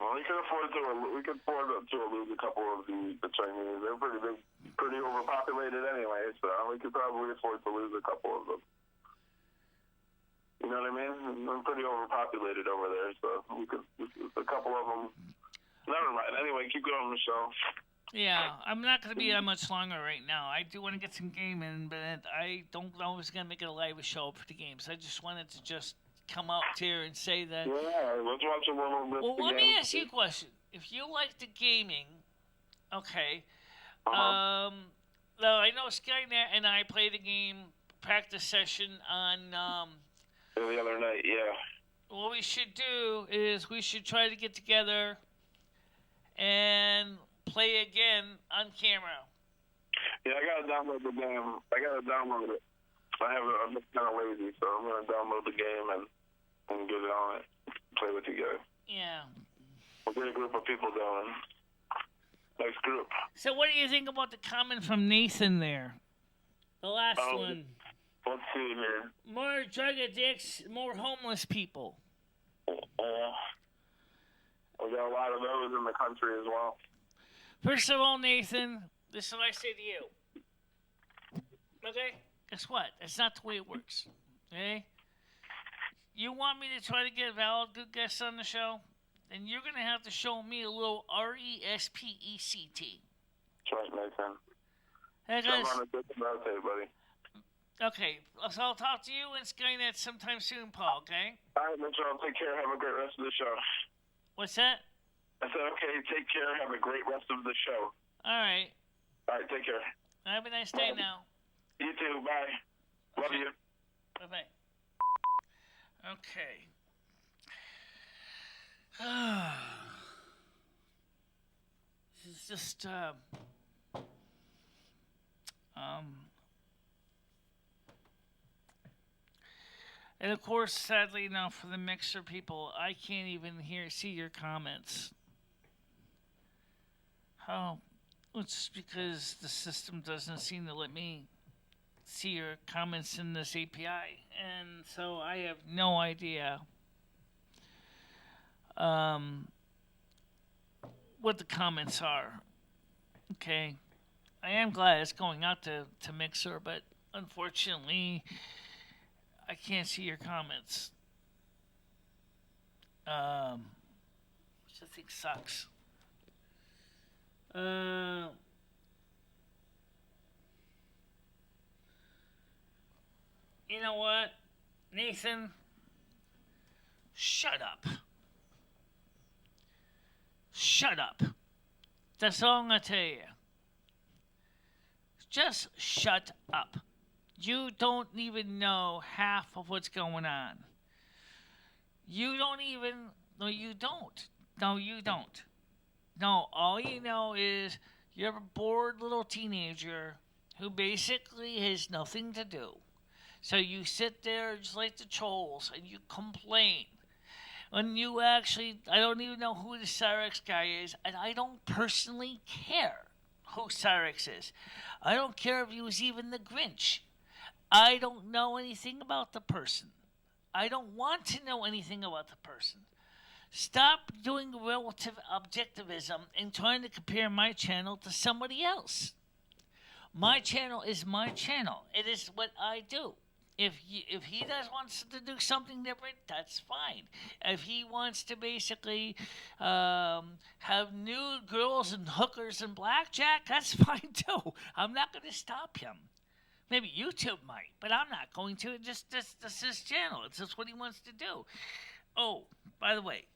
Speaker 4: Well, we could afford to lose a couple of the Chinese. They're pretty overpopulated anyway, so we could probably afford to lose a couple of them. You know what I mean? They're pretty overpopulated over there, so a couple of them. Never mind. Anyway, keep going, Michelle.
Speaker 1: Yeah, I'm not going to be that much longer right now. I do want to get some game in, but I don't know if it's going to make it a live show for the games. I just wanted to just come out here and say that.
Speaker 4: Yeah, let's watch a little bit.
Speaker 1: Well, let me ask you a question. If you like the gaming, okay.
Speaker 4: Uh-huh.
Speaker 1: Now I know Skynet and I played a game practice session on.
Speaker 4: The other night, yeah.
Speaker 1: What we should do is we should try to get together and play again on camera.
Speaker 4: Yeah, I gotta download the game. I gotta download it. I'm just kind of lazy, so I'm gonna download the game and get it on it. Play with you guys.
Speaker 1: Yeah.
Speaker 4: We'll get a group of people going. Nice group.
Speaker 1: So what do you think about the comment from Nathan there? The last one.
Speaker 4: Let's see here.
Speaker 1: More drug addicts, more homeless people.
Speaker 4: We got a lot of those in the country as well.
Speaker 1: First of all, Nathan, this is what I say to you. Okay? Guess what? That's not the way it works. Okay? You want me to try to get valid good guests on the show? Then you're going to have to show me a little RESPECT.
Speaker 4: That's right, Nathan.
Speaker 1: Because,
Speaker 4: I'm on a different birthday, buddy.
Speaker 1: okay, so I'll talk to you and Skynet sometime soon, Paul, okay?
Speaker 4: All right, Mitchell, take care. Have a great rest of the show.
Speaker 1: What's that?
Speaker 4: I said, okay, take care. Have a great rest of the show.
Speaker 1: All right.
Speaker 4: All right, take care.
Speaker 1: Have a nice day now.
Speaker 4: You too. Bye. Love you.
Speaker 1: Bye-bye. Okay. This is just, and of course, sadly enough, for the Mixer people, I can't even see your comments. Oh, it's because the system doesn't seem to let me see your comments in this API, and so I have no idea what the comments are. Okay, I am glad it's going out to Mixer, but unfortunately, I can't see your comments. Which I think sucks. You know what, Nathan? Shut up. Shut up. That's all I'm gonna tell you. Just shut up. You don't even know half of what's going on. You don't even... No, you don't. No, you don't. No, all you know is you're a bored little teenager who basically has nothing to do. So you sit there just like the trolls and you complain. When you actually... I don't even know who the Cyrex guy is, and I don't personally care who Cyrex is. I don't care if he was even the Grinch. I don't know anything about the person. I don't want to know anything about the person. Stop doing relative objectivism and trying to compare my channel to somebody else. My channel is my channel. It is what I do. If he wants to do something different, that's fine. If he wants to basically have nude girls and hookers and blackjack, that's fine too. I'm not going to stop him. Maybe YouTube might, but I'm not going to. This is his channel. It's just what he wants to do. Oh, by the way,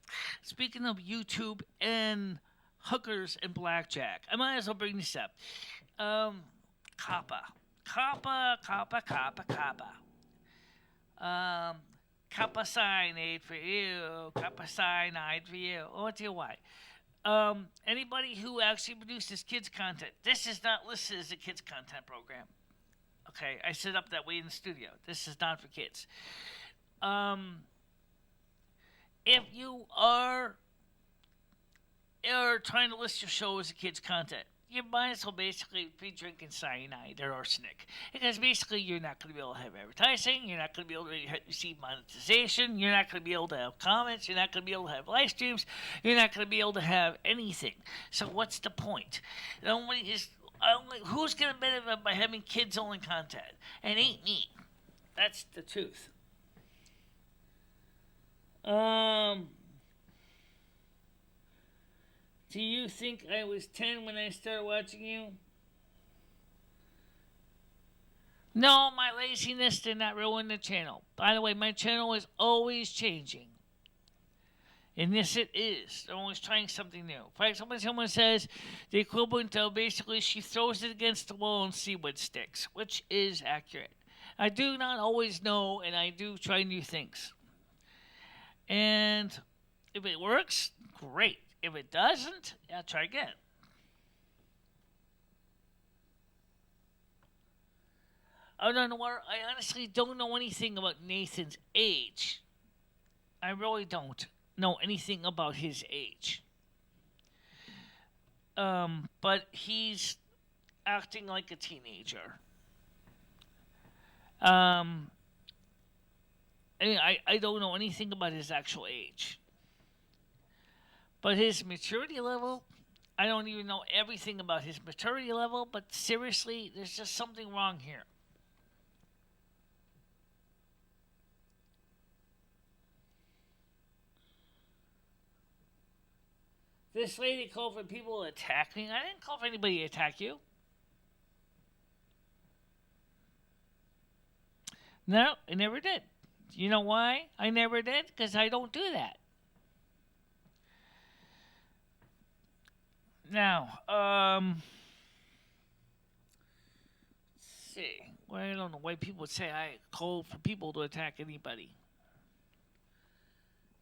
Speaker 1: speaking of YouTube and hookers and blackjack, I might as well bring this up. Kappa. Kappa cyanide for you. Kappa cyanide for you. Oh, I'll tell you why. Anybody who actually produces kids content, this is not listed as a kids content program. Okay, I set up that way in the studio. This is not for kids. If you are trying to list your show as a kids content, you might as well basically be drinking cyanide or arsenic. Because basically you're not going to be able to have advertising, you're not going to be able to receive monetization, you're not going to be able to have comments, you're not going to be able to have live streams, you're not going to be able to have anything. So what's the point? Who's going to benefit by having kids only content? It ain't me. That's the truth. Do you think I was 10 when I started watching you? No, my laziness did not ruin the channel. By the way, my channel is always changing. And this it is. They're always trying something new. For example, someone says the equivalent of basically she throws it against the wall and see what sticks, which is accurate. I do not always know, and I do try new things. And if it works, great. If it doesn't, I'll try again. I don't know. I honestly don't know anything about Nathan's age. I really don't know anything about his age. But he's acting like a teenager. I don't know anything about his actual age. But his maturity level, I don't even know everything about his maturity level, but seriously, there's just something wrong here. This lady called for people to attack me. I didn't call for anybody to attack you. No, I never did. You know why I never did? Because I don't do that. Now, let's see. Well, I don't know why people would say I call for people to attack anybody.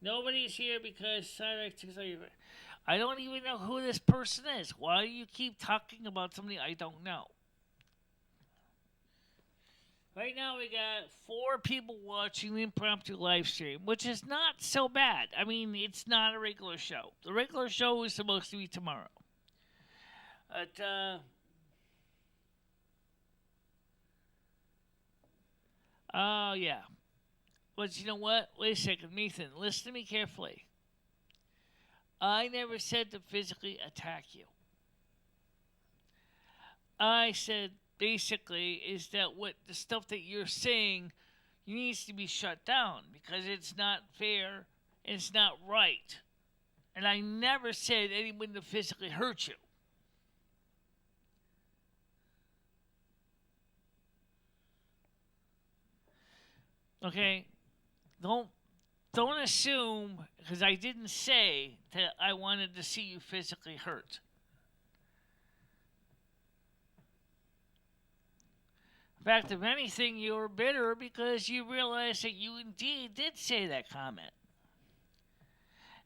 Speaker 1: Nobody's here because Cyrex. I don't even know who this person is. Why do you keep talking about somebody I don't know? Right now we got 4 people watching the impromptu live stream, which is not so bad. I mean, it's not a regular show. The regular show is supposed to be tomorrow. But, oh, yeah. But you know what? Wait a second, Nathan. Listen to me carefully. I never said to physically attack you. I said, basically, is that what the stuff that you're saying needs to be shut down because it's not fair and it's not right. And I never said anyone to physically hurt you. Okay? Don't assume, because I didn't say that I wanted to see you physically hurt. In fact, if anything, you were bitter because you realized that you indeed did say that comment.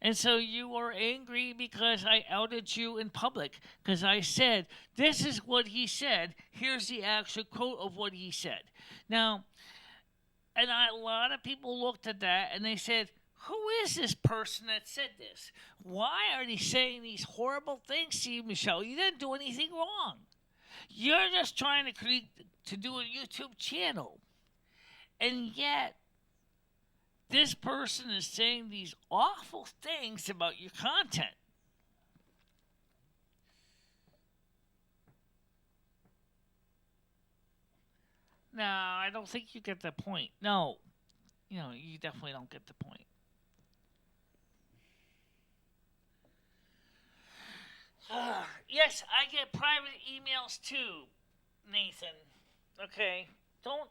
Speaker 1: And so you were angry because I outed you in public. Because I said, this is what he said. Here's the actual quote of what he said. Now, a lot of people looked at that and they said, who is this person that said this? Why are they saying these horrible things to you, Michelle? You didn't do anything wrong. You're just trying to do a YouTube channel. And yet, this person is saying these awful things about your content. No, I don't think you get the point. No. You definitely don't get the point. Yes, I get private emails too, Nathan. Okay? Don't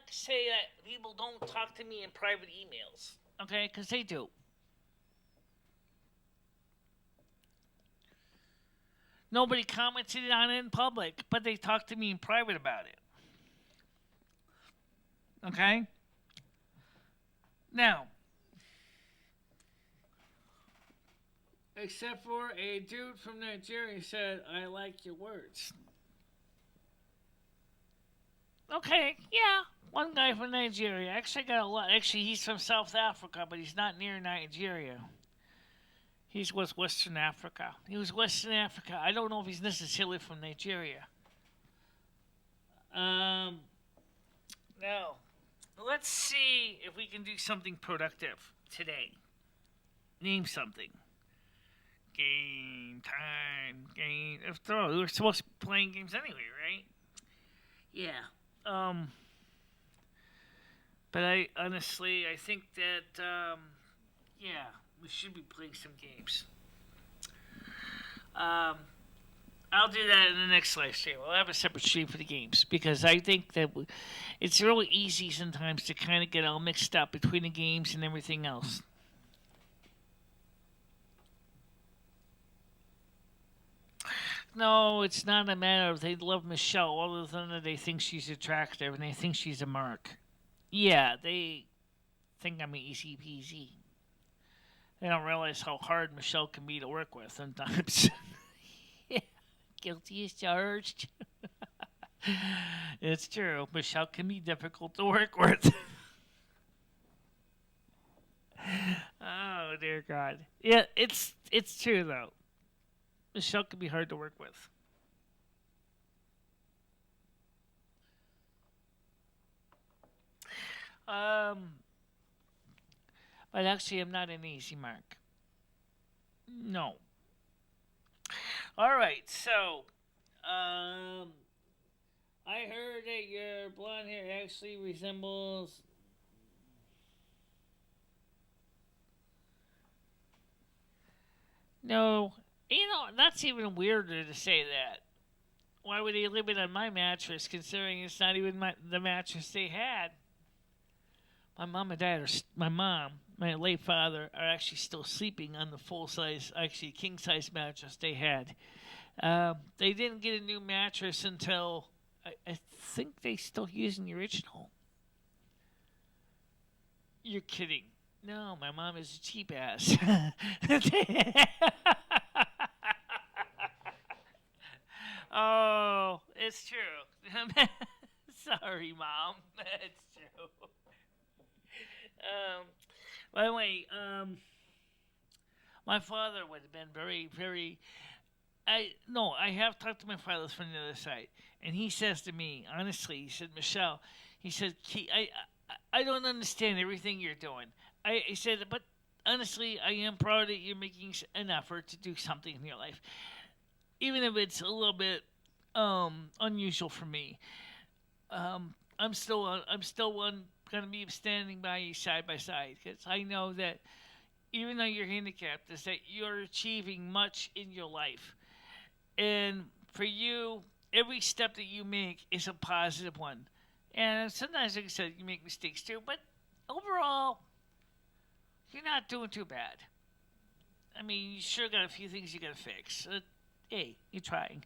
Speaker 1: say that people don't talk to me in private emails. Okay? Because they do. Nobody commented on it in public, but they talk to me in private about it. Okay? Now, except for a dude from Nigeria said, "I like your words." Okay, yeah. One guy from Nigeria. Actually, got a lot. Actually, he's from South Africa, but he's not near Nigeria. He's with Western Africa. He was Western Africa. I don't know if he's necessarily from Nigeria. Now, let's see if we can do something productive today. Name something. Game time. Game. After all, we were supposed to be playing games anyway, right? Yeah. But I honestly, I think that, yeah, we should be playing some games. I'll do that in the next live stream. I'll have a separate stream for the games because I think that it's really easy sometimes to kind of get all mixed up between the games and everything else. No, it's not a matter of they love Michelle other than that they think she's attractive and they think she's a mark. Yeah, they think I'm easy peasy. They don't realize how hard Michelle can be to work with sometimes. Yeah, guilty as charged. It's true. Michelle can be difficult to work with. Oh, dear God. Yeah, it's true, though. Michelle can be hard to work with. But actually, I'm not an easy mark. No. All right, so, I heard that your blonde hair actually resembles. No, you know, that's even weirder to say that. Why would they leave it on my mattress, considering it's not even the mattress they had? My mom and dad my late father, are actually still sleeping on the full size, actually king size mattress they had. They didn't get a new mattress until I think they still using the original. You're kidding. No, my mom is a cheap ass. Oh, it's true. Sorry, Mom. It's true. By the way, my father would have been very, very. I have talked to my father from the other side, and he says to me, honestly, he said, Michelle, he said, I don't understand everything you're doing. He said, but honestly, I am proud that you're making an effort to do something in your life, even if it's a little bit unusual for me. I'm still going to be standing by you side by side because I know that even though you're handicapped, is that you're achieving much in your life, and for you, every step that you make is a positive one. And sometimes, like I said, you make mistakes too, but overall, you're not doing too bad. I mean, you sure got a few things you got to fix. Hey, you're trying.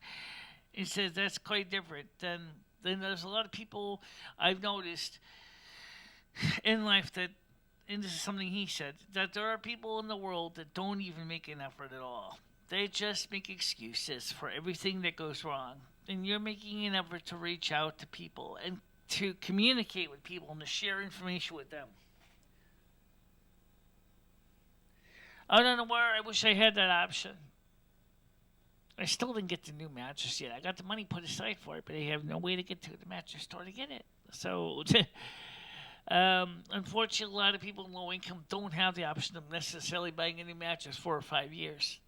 Speaker 1: He says that's quite different than there's a lot of people I've noticed in life that, and this is something he said, that there are people in the world that don't even make an effort at all. They just make excuses for everything that goes wrong. And you're making an effort to reach out to people and to communicate with people and to share information with them. I don't know where I wish I had that option. I still didn't get the new mattress yet. I got the money put aside for it, but I have no way to get to the mattress store to get it. So, unfortunately, a lot of people in low income don't have the option of necessarily buying a new mattress 4 or 5 years.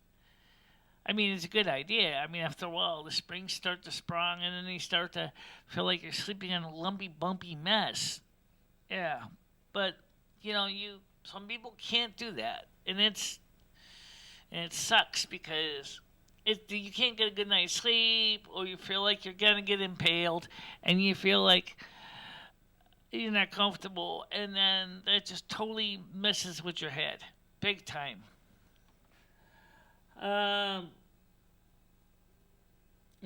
Speaker 1: I mean, it's a good idea. I mean, after a while, the springs start to sprung, and then they start to feel like you're sleeping in a lumpy, bumpy mess. Yeah, but you know, some people can't do that, and it sucks because you can't get a good night's sleep, or you feel like you're gonna get impaled, and you feel like you're not comfortable, and then that just totally messes with your head, big time.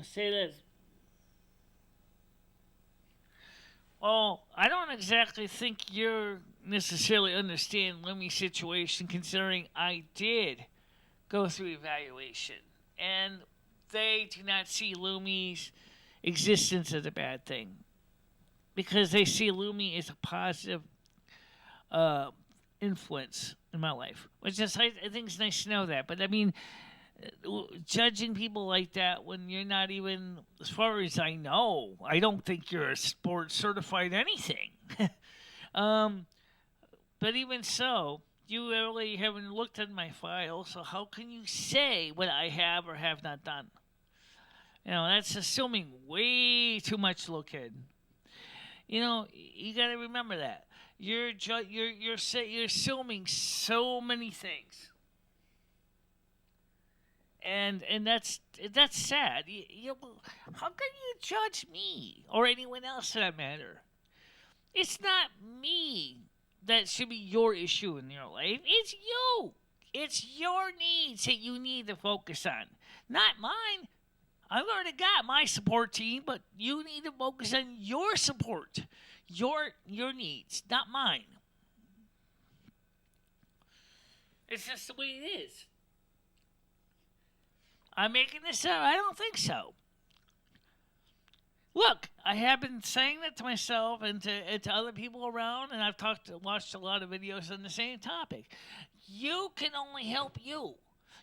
Speaker 1: Say this. Well, I don't exactly think you're necessarily understand Lumi's situation, considering I did go through evaluation, and they do not see Lumi's existence as a bad thing because they see Lumi as a positive uh, influence in my life, which is I think it's nice to know that. But I mean, judging people like that when you're not even, as far as I know, I don't think you're a sports certified anything. um, but even so, you really haven't looked at my file, so how can you say what I have or have not done? You know, that's assuming way too much, little kid. You know, you got to remember that you're assuming so many things, and that's sad. How can you judge me or anyone else for that matter? It's not me that should be your issue in your life. It's you. It's your needs that you need to focus on, not mine. I've already got my support team, but you need to focus on your support, your needs, not mine. It's just the way it is. I'm making this up. I don't think so. Look, I have been saying that to myself and to other people around, and I've watched a lot of videos on the same topic. You can only help you.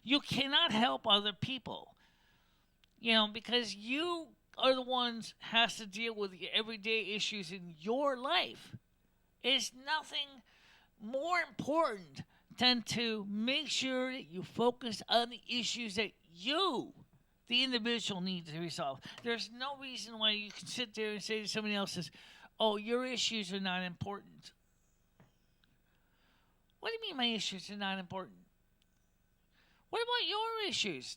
Speaker 1: You cannot help other people. You know, because you are the ones has to deal with the everyday issues in your life. It's nothing more important than to make sure that you focus on the issues that you, the individual, need to resolve. There's no reason why you can sit there and say to somebody else, "Oh, your issues are not important." What do you mean my issues are not important? What about your issues?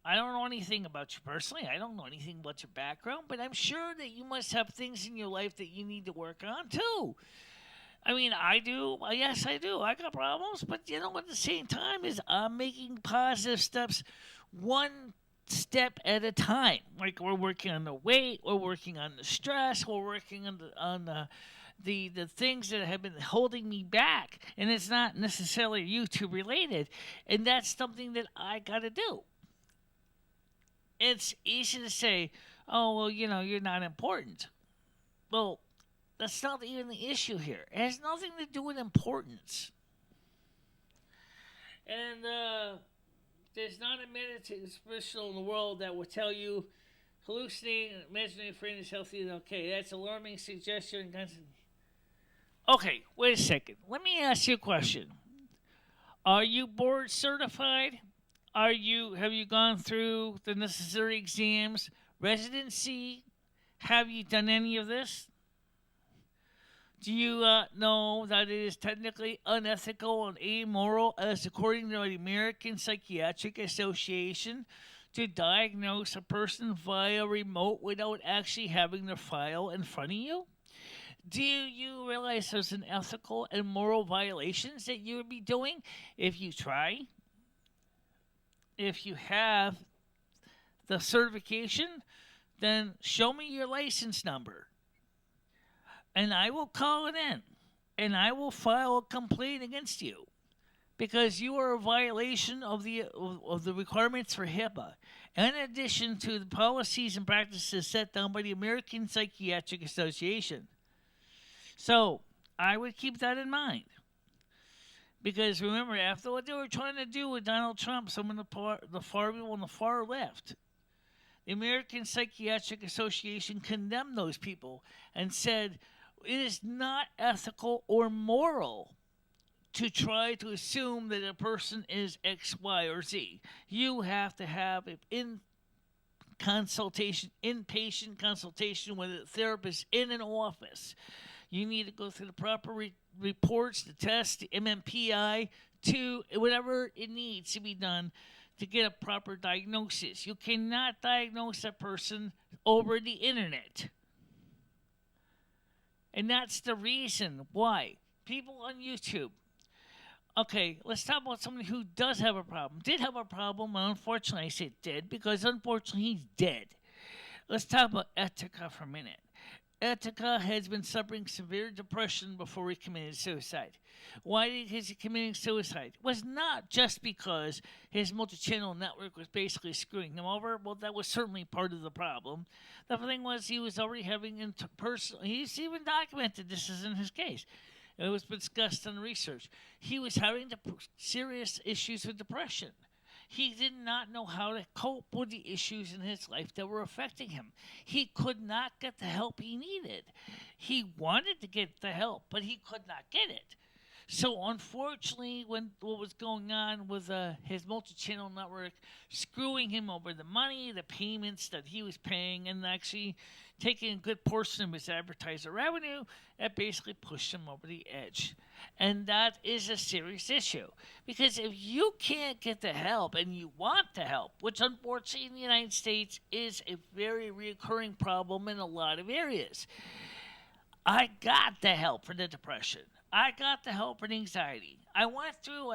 Speaker 1: I don't know anything about you personally. I don't know anything about your background, but I'm sure that you must have things in your life that you need to work on too. I mean, I do. Yes, I do. I got problems, but you know, at the same time, is I'm making positive steps, one step at a time. Like we're working on the weight, we're working on the stress, we're working on the things that have been holding me back, and it's not necessarily YouTube related, and that's something that I got to do. It's easy to say, oh, well, you know, you're not important. Well, that's not even the issue here. It has nothing to do with importance. And there's not a meditation professional in the world that will tell you hallucinating and imagining a friend is healthy and okay. That's alarming suggestion. Okay, wait a second. Let me ask you a question. Are you board certified? Have you gone through the necessary exams, residency? Have you done any of this? Do you know that it is technically unethical and amoral, as according to the American Psychiatric Association, to diagnose a person via remote without actually having their file in front of you? Do you realize there's an ethical and moral violations that you would be doing if you try? If you have the certification, then show me your license number. And I will call it in. And I will file a complaint against you. Because you are a violation of the requirements for HIPAA. In addition to the policies and practices set down by the American Psychiatric Association. So, I would keep that in mind. Because remember, after what they were trying to do with Donald Trump, some of the far people on the far left, the American Psychiatric Association condemned those people and said it is not ethical or moral to try to assume that a person is X, Y, or Z. You have to have an inpatient consultation with a therapist in an office. You need to go through the proper reports, the tests, the MMPI, to whatever it needs to be done to get a proper diagnosis. You cannot diagnose a person over the internet. And that's the reason why people on YouTube. Okay, let's talk about somebody who does have a problem. Did have a problem, and unfortunately I say did, because unfortunately he's dead. Let's talk about Etika for a minute. Etika has been suffering severe depression before he committed suicide. Why is he committing suicide? It was not just because his multi-channel network was basically screwing him over. Well, that was certainly part of the problem. The thing was he was already having interpersonal. He's even documented this is in his case. It was discussed in research. He was having serious issues with depression. He did not know how to cope with the issues in his life that were affecting him. He could not get the help he needed. He wanted to get the help, but he could not get it. So unfortunately, when what was going on with his multi-channel network screwing him over the money, the payments that he was paying, and actually taking a good portion of his advertiser revenue, that basically pushed him over the edge. And that is a serious issue. Because if you can't get the help and you want the help, which unfortunately in the United States is a very recurring problem in a lot of areas. I got the help for the depression. I got the help for the anxiety. I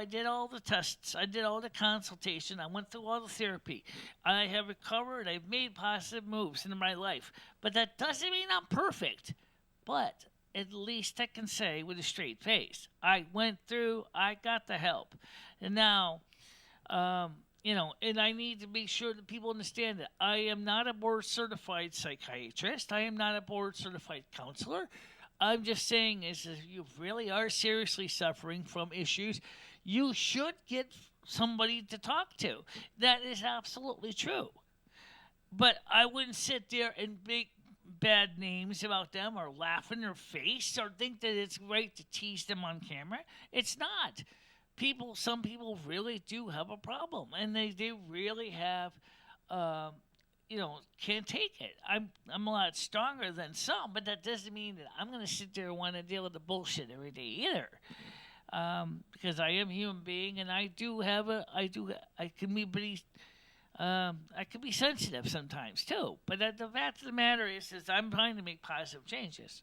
Speaker 1: did all the tests. I did all the consultation. I went through all the therapy. I have recovered. I've made positive moves in my life. But that doesn't mean I'm perfect. But at least I can say with a straight face, I went through, I got the help. And now, and I need to make sure that people understand that I am not a board-certified psychiatrist. I am not a board-certified counselor. I'm just saying is if you really are seriously suffering from issues, you should get somebody to talk to. That is absolutely true. But I wouldn't sit there and make bad names about them or laugh in their face or think that it's right to tease them on camera. It's not. Some people really do have a problem, and they really have can't take it. I'm a lot stronger than some, but that doesn't mean that I'm going to sit there and want to deal with the bullshit every day either. Because I am a human being, and I can be pretty, I can be sensitive sometimes too. But the fact of the matter is I'm trying to make positive changes,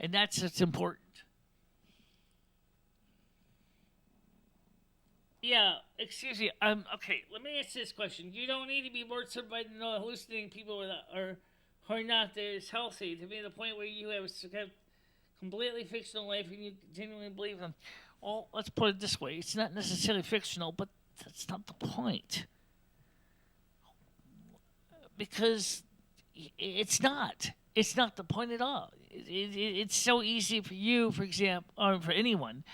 Speaker 1: and that's what's important. Yeah, excuse me. Okay, let me ask this question. You don't need to be board certified to know hallucinating people are not that is healthy to be at the point where you have a completely fictional life and you genuinely believe them. Well, let's put it this way. It's not necessarily fictional, but that's not the point. Because it's not. It's not the point at all. It's so easy for you, for example, or for anyone,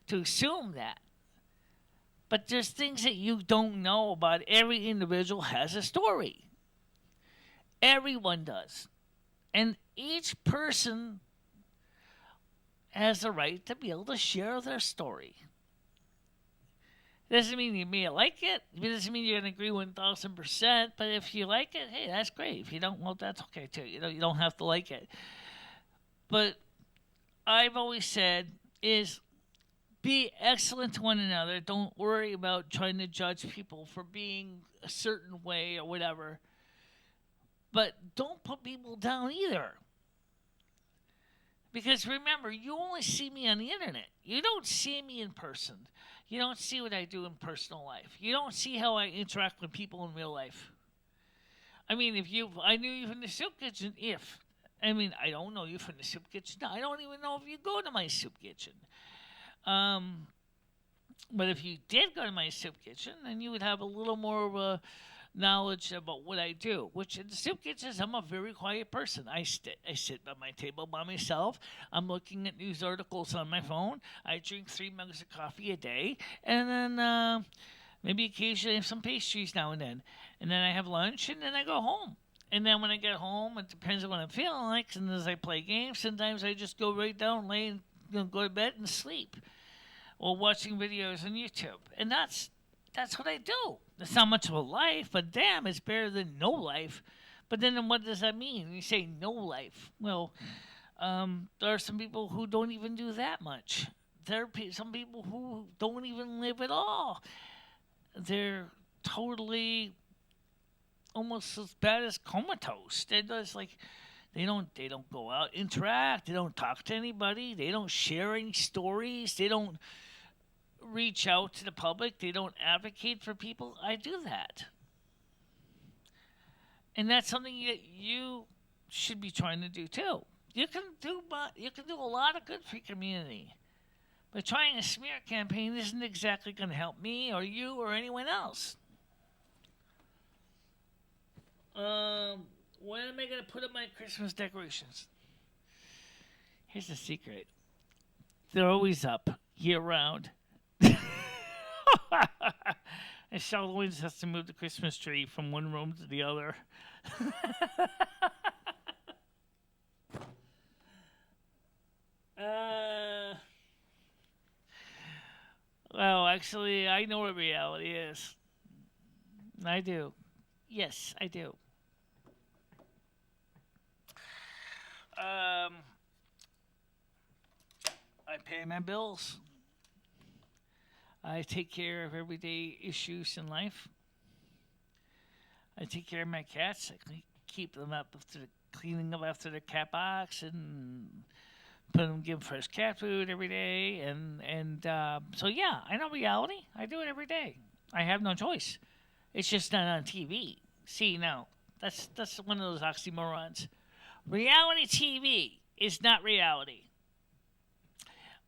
Speaker 1: to assume that. But there's things that you don't know about. Every individual has a story. Everyone does. And each person has the right to be able to share their story. It doesn't mean you may like it. It doesn't mean you're going to agree 1,000%. But if you like it, hey, that's great. If you don't, well, that's okay too. You don't have to like it. But I've always said is be excellent to one another. Don't worry about trying to judge people for being a certain way or whatever. But don't put people down either. Because remember, you only see me on the internet. You don't see me in person. You don't see what I do in personal life. You don't see how I interact with people in real life. I mean, I knew you from the soup kitchen. I don't know you from the soup kitchen. I don't even know if you go to my soup kitchen. But if you did go to my soup kitchen, then you would have a little more of a knowledge about what I do. Which in the soup kitchens, I'm a very quiet person. I sit at my table by myself. I'm looking at news articles on my phone. I drink 3 mugs of coffee a day, and then maybe occasionally have some pastries now and then. And then I have lunch, and then I go home. And then when I get home, it depends on what I'm feeling like. Sometimes I play games. Sometimes I just go right down, lay, and go to bed and sleep, or watching videos on YouTube. And that's what I do. It's not much of a life, but damn, it's better than no life. But then what does that mean? You say no life. Well, there are some people who don't even do that much. There are some people who don't even live at all. They're totally almost as bad as comatose. They're just like, they don't go out, interact, they don't talk to anybody, they don't share any stories, they don't reach out to the public, they don't advocate for people. I do that. And that's something that you should be trying to do too. you can do a lot of good for your community. But trying a smear campaign isn't exactly going to help me or you or anyone else. When am I going to put up my Christmas decorations? Here's the secret. They're always up year round. And Charlotte always has to move the Christmas tree from one room to the other. Well, actually, I know what reality is. I do. Yes, I do. I pay my bills. I take care of everyday issues in life. I take care of my cats. I keep them up after cleaning up after the cat box and give them fresh cat food every day. So yeah, I know reality. I do it every day. I have no choice. It's just not on TV. See, now that's one of those oxymorons. Reality TV is not reality.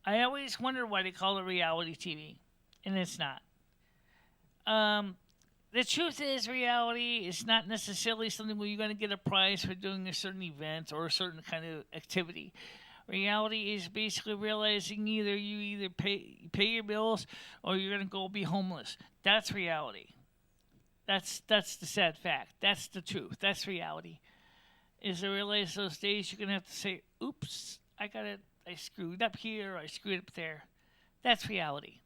Speaker 1: I always wonder why they call it reality TV, and it's not. The truth is, reality is not necessarily something where you're going to get a prize for doing a certain event or a certain kind of activity. Reality is basically realizing you pay your bills or you're going to go be homeless. That's reality. That's the sad fact. That's the truth. That's reality. Is to realize those days you're going to have to say, oops, I screwed up here, I screwed up there. That's reality.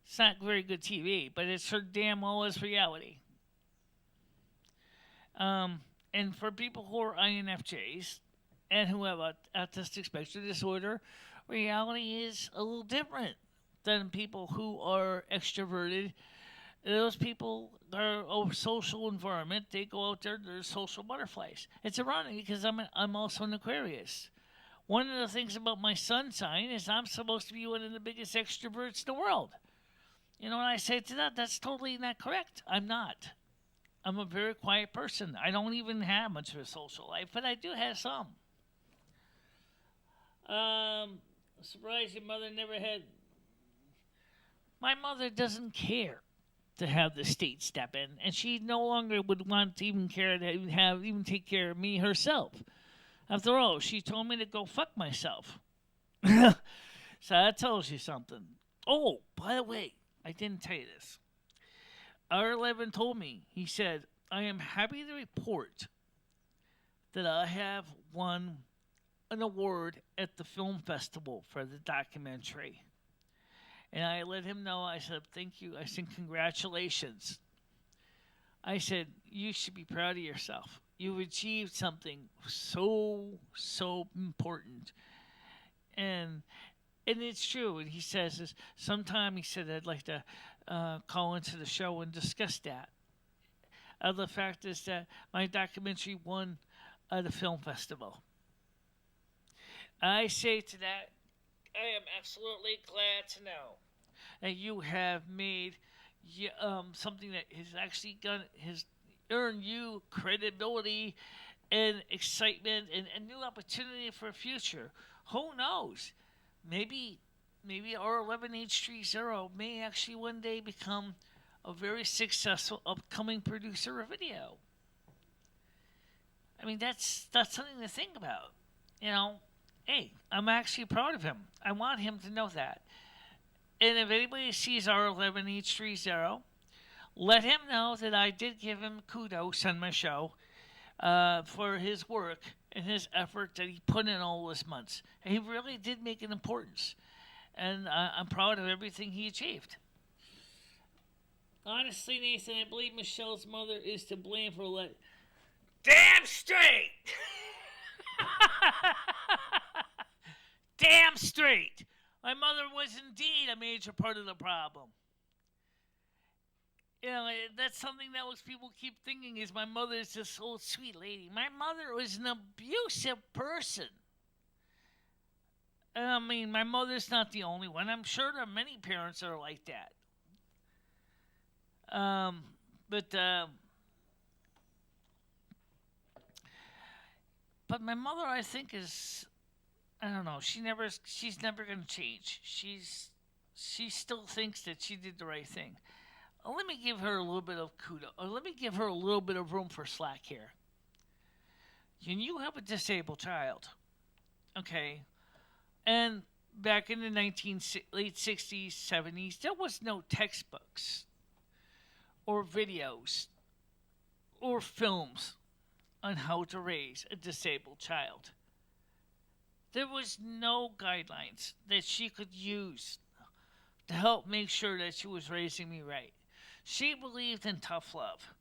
Speaker 1: It's not very good TV, but it sure damn well is reality. And for people who are INFJs and who have autistic spectrum disorder, reality is a little different than people who are extroverted. Those people are a social environment. They go out there, they're social butterflies. It's ironic because I'm also an Aquarius. One of the things about my sun sign is I'm supposed to be one of the biggest extroverts in the world. You know, when I say to that, that's totally not correct. I'm not. I'm a very quiet person. I don't even have much of a social life, but I do have some. Surprised your mother never had. My mother doesn't care to have the state step in, and she no longer would want to even care to even take care of me herself. After all, she told me to go fuck myself. So that tells you something. Oh, by the way, I didn't tell you this. R11 told me, he said, I am happy to report that I have won an award at the film festival for the documentary. And I let him know, I said, thank you. I said, congratulations. I said, you should be proud of yourself. You've achieved something so important. And it's true. And he says, sometime he said, I'd like to call into the show and discuss that. The fact is that my documentary won the film festival. I say to that, I am absolutely glad to know that you have made something that has earned you credibility and excitement and a new opportunity for a future. Who knows? Maybe R11H30 may actually one day become a very successful upcoming producer of video. I mean, that's something to think about. You know, hey, I'm actually proud of him. I want him to know that. And if anybody sees R11H30, let him know that I did give him kudos on my show for his work and his effort that he put in all those months. And he really did make an importance. And I'm proud of everything he achieved. Honestly, Nathan, I believe Michelle's mother is to blame for what... Damn straight! Damn straight! My mother was indeed a major part of the problem. You know, that's something that most people keep thinking is my mother is this old sweet lady. My mother was an abusive person. I mean, my mother's not the only one. I'm sure there are many parents that are like that. But my mother, I think, is I don't know. She's never gonna change. She still thinks that she did the right thing. Let me give her a little bit of kudos. Or let me give her a little bit of room for slack here. When you have a disabled child, okay, and back in the late 60s, 70s, there was no textbooks or videos or films on how to raise a disabled child. There was no guidelines that she could use to help make sure that she was raising me right. She believed in tough love.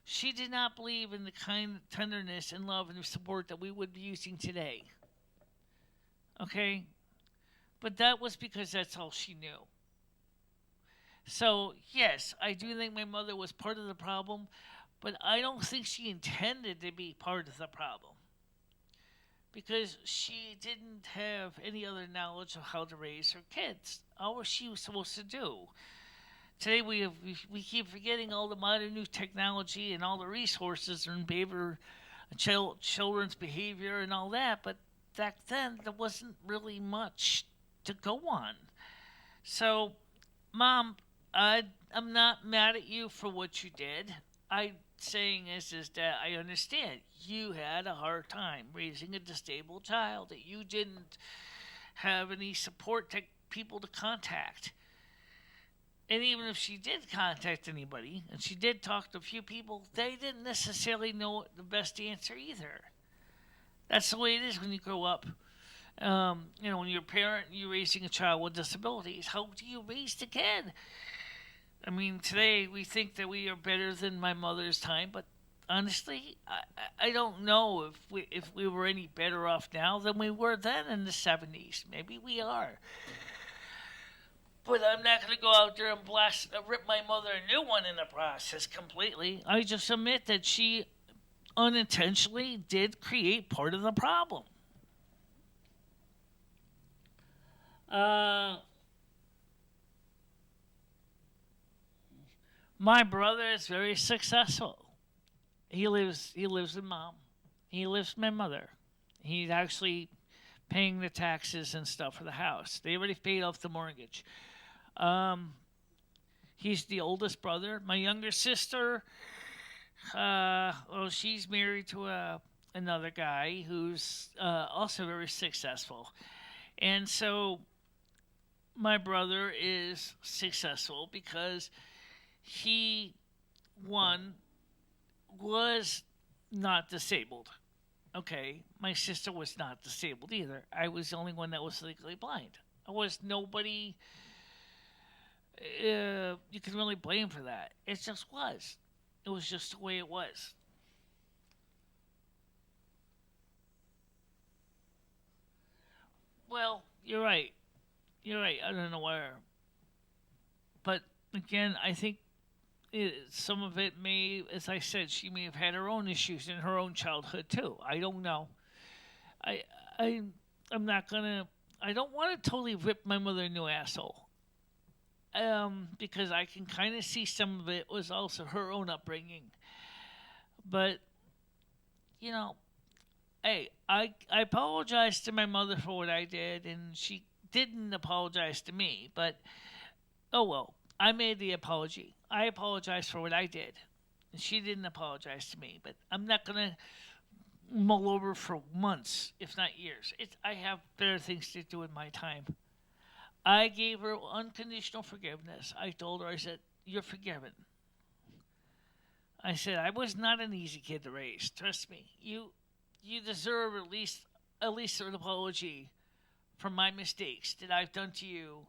Speaker 1: She did not believe in the kind of tenderness and love and support that we would be using today. Okay? But that was because that's all she knew. So, yes, I do think my mother was part of the problem, but I don't think she intended to be part of the problem. Because she didn't have any other knowledge of how to raise her kids. All was she was supposed to do. Today we keep forgetting all the modern new technology and all the resources in children's behavior and all that, but back then there wasn't really much to go on. So, Mom, I'm not mad at you for what you did. I saying is that I understand you had a hard time raising a disabled child, that you didn't have any support people to contact. And even if she did contact anybody, and she did talk to a few people, they didn't necessarily know the best answer either. That's the way it is when you grow up. When you're a parent and you're raising a child with disabilities, how do you raise the kid? I mean, today we think that we are better than my mother's time, but honestly, I don't know if we were any better off now than we were then in the 70s. Maybe we are. But I'm not going to go out there and rip my mother a new one in the process completely. I just admit that she unintentionally did create part of the problem. My brother is very successful. He lives with Mom. He lives with my mother. He's actually paying the taxes and stuff for the house. They already paid off the mortgage. He's the oldest brother. My younger sister, she's married to another guy who's also very successful. And so my brother is successful because he, one, was not disabled. Okay, my sister was not disabled either. I was the only one that was legally blind. I was nobody you can really blame for that. It just was. It was just the way it was. Well, you're right. You're right. I don't know where. But again, I think some of it may, as I said, she may have had her own issues in her own childhood too. I don't know. I, I, I'm not gonna. I don't want to totally rip my mother a new asshole. Because I can kind of see some of it was also her own upbringing. But, hey, I apologized to my mother for what I did, and she didn't apologize to me. But, oh well, I made the apology. I apologized for what I did. And she didn't apologize to me. But I'm not going to mull over for months, if not years. I have better things to do in my time. I gave her unconditional forgiveness. I told her, I said, you're forgiven. I said, I was not an easy kid to raise. Trust me. You deserve at least an apology for my mistakes that I've done to you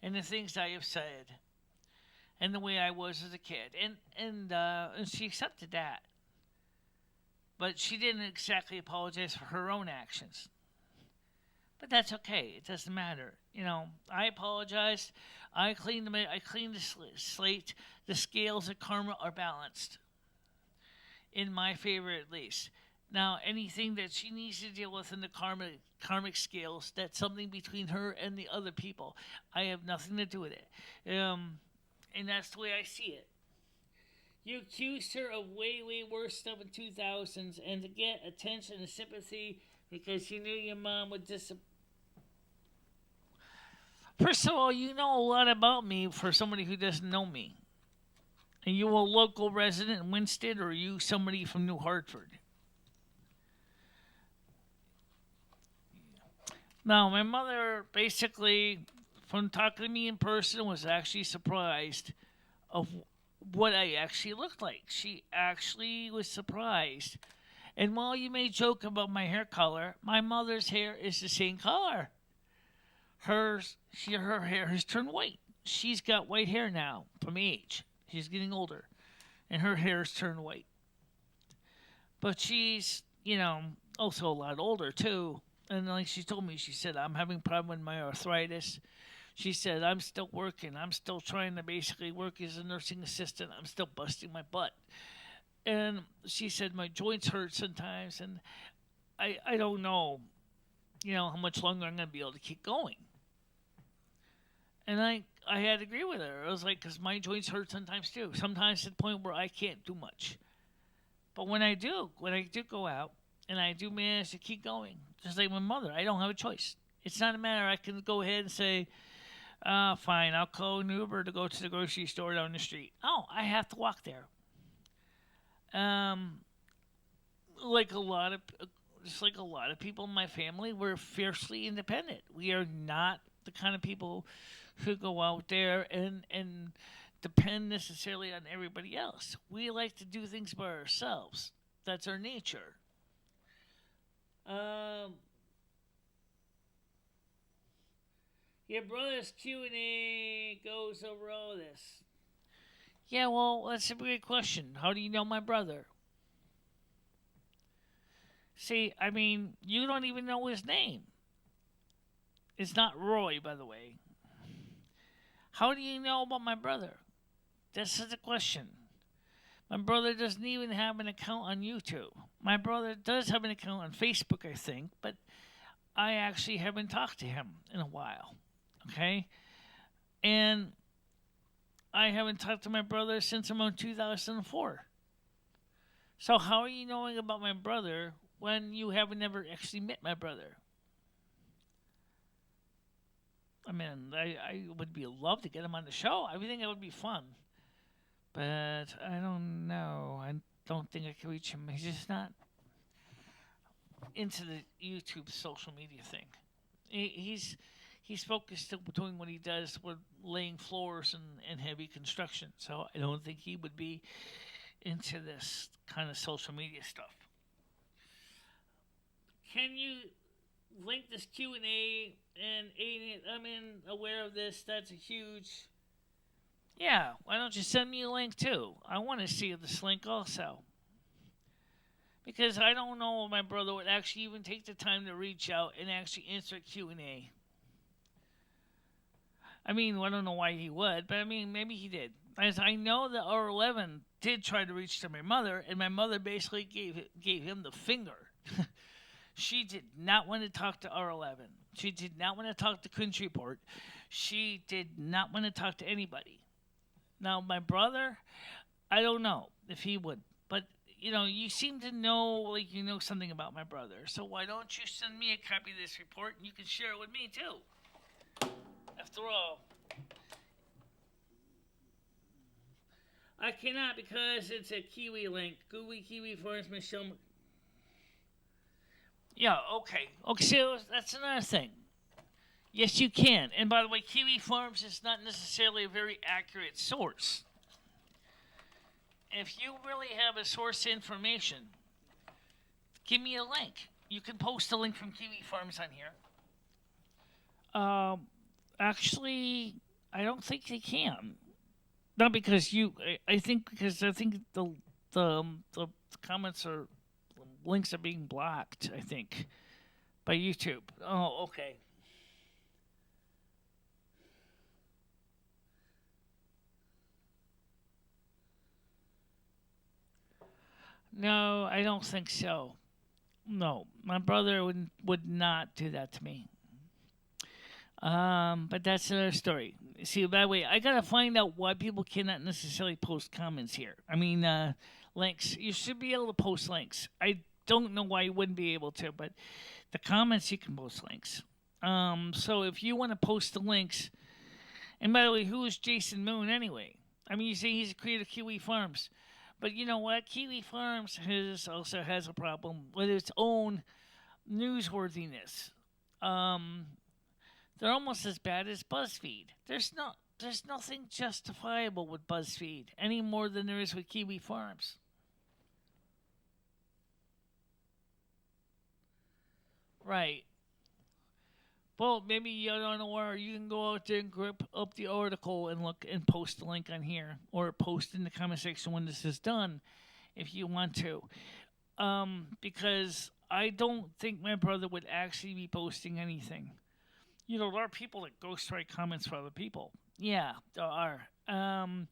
Speaker 1: and the things I have said and the way I was as a kid. And she accepted that. But she didn't exactly apologize for her own actions. But that's okay. It doesn't matter. I apologized. I cleaned the slate. The scales of karma are balanced. In my favor, at least. Now, anything that she needs to deal with in the karmic scales, that's something between her and the other people. I have nothing to do with it. And that's the way I see it. You accused her of way, way worse stuff in 2000s, and to get attention and sympathy because you knew your mom would disappear. First of all, you know a lot about me for somebody who doesn't know me. Are you a local resident in Winston, or are you somebody from New Hartford? Now, my mother basically, from talking to me in person, was actually surprised of what I actually looked like. She actually was surprised. And while you may joke about my hair color, my mother's hair is the same color. Her hair has turned white. She's got white hair now from age. She's getting older, and her hair's turned white. But she's, also a lot older too. And like she told me, she said, I'm having a problem with my arthritis. She said, I'm still working. I'm still trying to basically work as a nursing assistant. I'm still busting my butt. And she said, my joints hurt sometimes, and I don't know, how much longer I'm going to be able to keep going. And I had to agree with her. I was like, because my joints hurt sometimes too. Sometimes to the point where I can't do much. But when I do go out, and I do manage to keep going, just like my mother, I don't have a choice. It's not a matter I can go ahead and say, fine, I'll call an Uber to go to the grocery store down the street. Oh, I have to walk there. Like a lot of people in my family, we're fiercely independent. We are not the kind of people who go out there and depend necessarily on everybody else. We like to do things by ourselves. That's our nature. Your brother's Q&A goes over all this. Yeah, well, that's a great question. How do you know my brother? See, I mean, you don't even know his name. It's not Roy, by the way. How do you know about my brother? This is the question. My brother doesn't even have an account on YouTube. My brother does have an account on Facebook, I think, but I actually haven't talked to him in a while. Okay? And I haven't talked to my brother since around 2004. So how are you knowing about my brother when you haven't ever actually met my brother? I mean, I would love to get him on the show. I think it would be fun. But I don't know. I don't think I can reach him. He's just not into the YouTube social media thing. He's focused on doing what he does with laying floors and heavy construction. So I don't think he would be into this kind of social media stuff. Can you link this Q&A and I'm aware of this. That's a huge... Yeah, why don't you send me a link too? I want to see this link also. Because I don't know if my brother would actually even take the time to reach out and actually answer a Q&A. I mean, I don't know why he would, but I mean, maybe he did. As I know that R11 did try to reach to my mother, and my mother basically gave him the finger. She did not want to talk to R11. She did not want to talk to Country Report. She did not want to talk to anybody. Now, my brother, I don't know if he would. But, you seem to know, something about my brother. So why don't you send me a copy of this report, and you can share it with me, too. After all, I cannot because it's a Kiwi link. Gooey Kiwi Forms Michelle. Yeah, okay. Okay, so that's another thing. Yes, you can. And by the way, Kiwi Farms is not necessarily a very accurate source. If you really have a source information, give me a link. You can post a link from Kiwi Farms on here. Actually, I don't think they can. Not because I think the comments are links are being blocked. I think by YouTube. Oh, okay. No, I don't think so. No, my brother would not do that to me. But that's another story. See, by the way, I gotta find out why people cannot necessarily post comments here. I mean, links. You should be able to post links. I don't know why you wouldn't be able to, but the comments you can post links. So if you want to post the links, and by the way, who is Jason Moon anyway? I mean, you say he's a creator of Kiwi Farms, but you know what? Kiwi Farms also has a problem with its own newsworthiness. Um, they're almost as bad as BuzzFeed. There's nothing justifiable with BuzzFeed any more than there is with Kiwi Farms. Right. Well, maybe you don't know where you can go out there and grip up the article and look and post the link on here, or post in the comment section when this is done, if you want to. Because I don't think my brother would actually be posting anything. You know, there are people that ghostwrite comments for other people. Yeah, there are. And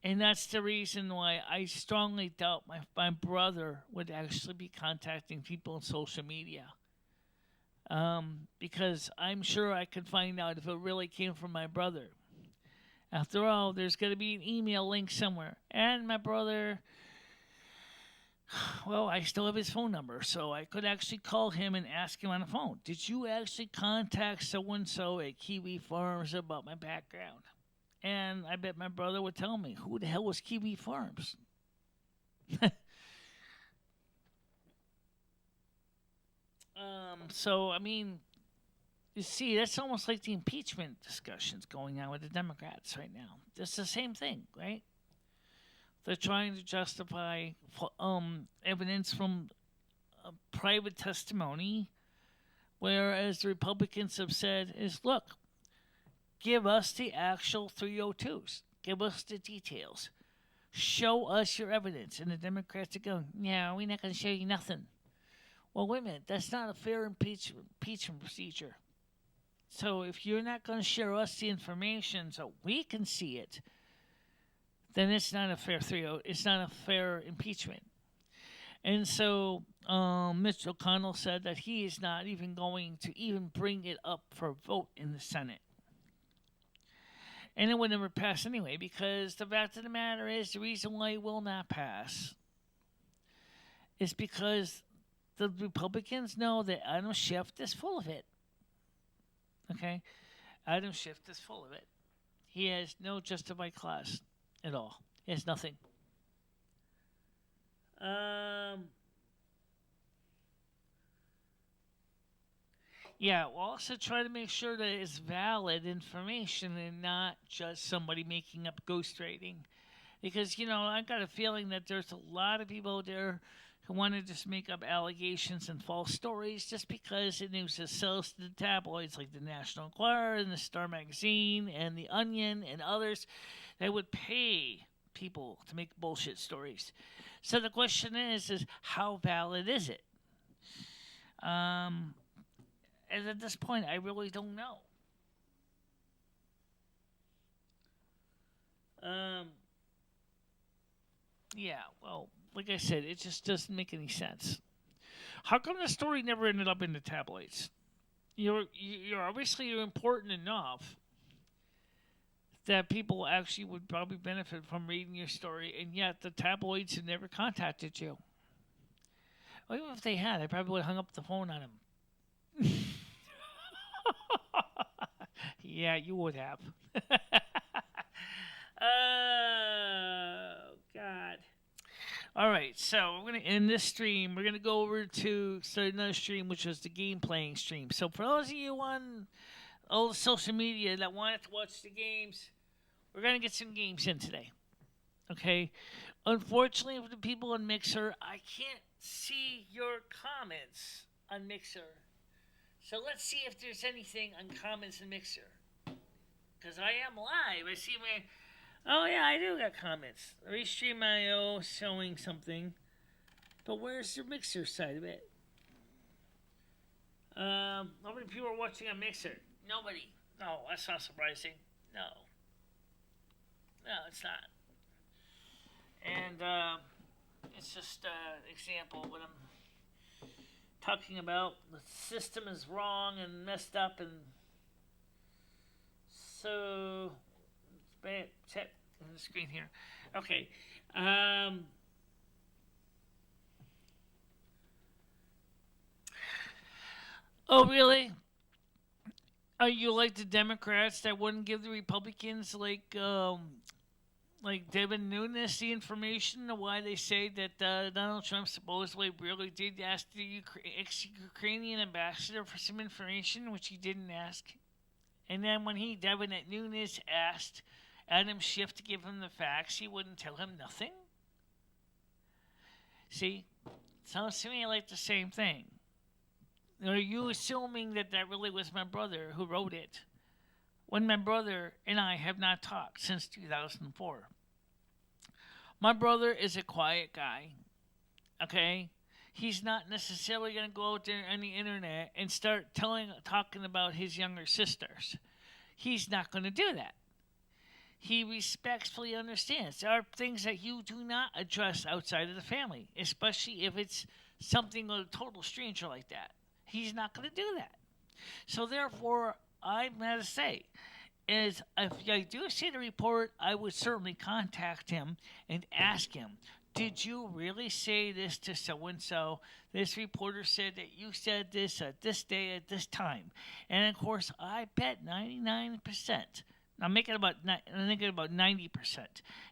Speaker 1: that's the reason why I strongly doubt my brother would actually be contacting people on social media. Because I'm sure I could find out if it really came from my brother. After all, there's going to be an email link somewhere. And my brother, well, I still have his phone number, so I could actually call him and ask him on the phone. Did you actually contact so-and-so at Kiwi Farms about my background? And I bet my brother would tell me, who the hell was Kiwi Farms? So, I mean, you see, that's almost like the impeachment discussions going on with the Democrats right now. It's the same thing, right? They're trying to justify evidence from private testimony, whereas the Republicans have said is, look, give us the actual 302s. Give us the details. Show us your evidence. And the Democrats are going, no, we're not going to show you nothing. Well, wait a minute. That's not a fair impeachment procedure. So if you're not going to share us the information so we can see it, then it's not a fair it's not a fair impeachment. And so Mitch McConnell said that he is not even going to even bring it up for a vote in the Senate. And it would never pass anyway, because the fact of the matter is, the reason why it will not pass is because the Republicans know that Adam Schiff is full of it. Okay? Adam Schiff is full of it. He has no justified class at all. He has nothing. Yeah, we'll also try to make sure that it's valid information and not just somebody making up ghostwriting. Because, you know, I got a feeling that there's a lot of people out there who want to just make up allegations and false stories just because it news just sells to the tabloids like the National Enquirer and the Star Magazine and the Onion and others that would pay people to make bullshit stories. So the question is how valid is it? And at this point, I really don't know. Yeah, well, like I said, it just doesn't make any sense. How come the story never ended up in the tabloids? You're obviously important enough that people actually would probably benefit from reading your story, and yet the tabloids have never contacted you. Well, even if they had, I probably would have hung up the phone on them. Yeah, you would have. Oh, God. All right, so we're going to end this stream. We're going to go over to start another stream, which was the game playing stream. So for those of you on all the social media that wanted to watch the games, we're going to get some games in today. Okay? Unfortunately, for the people on Mixer, I can't see your comments on Mixer. So let's see if there's anything on comments in Mixer. Because I am live. I see my... Oh, yeah, I do got comments. Restream.io showing something. But where's the Mixer side of it? How many people are watching on Mixer? Nobody. No, that's not surprising. No. No, it's not. And it's just an example of what I'm talking about. The system is wrong and messed up, and So, check on the screen here. Okay. Um, oh, really? Are you like the Democrats that wouldn't give the Republicans like Devin Nunes the information of why they say that Donald Trump supposedly really did ask the ex-Ukrainian ambassador for some information, which he didn't ask. And then when Devin Nunes asked Adam Schiff to give him the facts, he wouldn't tell him nothing. See, sounds to me like the same thing. Are you assuming that really was my brother who wrote it? When my brother and I have not talked since 2004. My brother is a quiet guy, okay? He's not necessarily going to go out there on the internet and start talking about his younger sisters. He's not going to do that. He respectfully understands there are things that you do not address outside of the family, especially if it's something of a total stranger like that. He's not going to do that. So therefore, I'm going to say, is if I do see the report, I would certainly contact him and ask him, did you really say this to so-and-so? This reporter said that you said this at this day at this time. And, of course, I bet 99%. I'm thinking about 90%.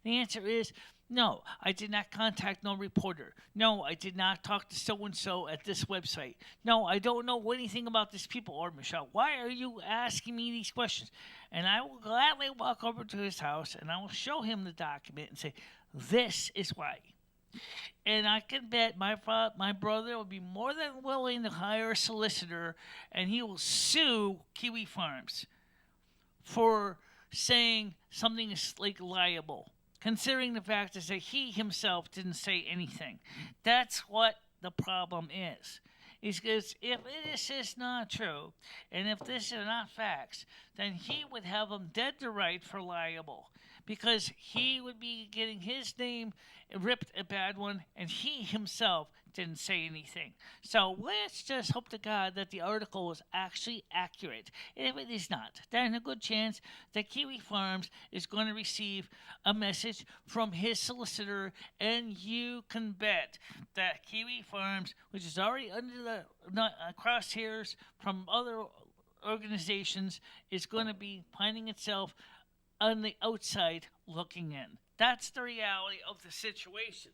Speaker 1: The answer is no, I did not contact no reporter. No, I did not talk to so-and-so at this website. No, I don't know anything about these people. Or, Michelle, why are you asking me these questions? And I will gladly walk over to his house and I will show him the document and say, this is why. And I can bet my brother will be more than willing to hire a solicitor and he will sue Kiwi Farms for saying something is like liable, considering the fact is that he himself didn't say anything. That's what the problem is. Is because if this is not true, and if this is not facts, then he would have him dead to right for liable. Because he would be getting his name ripped a bad one, and he himself didn't say anything. So let's just hope to God that the article is actually accurate. And if it is not, then a good chance that Kiwi Farms is going to receive a message from his solicitor, and you can bet that Kiwi Farms, which is already under the crosshairs from other organizations, is going to be finding itself on the outside looking in. That's the reality of the situation.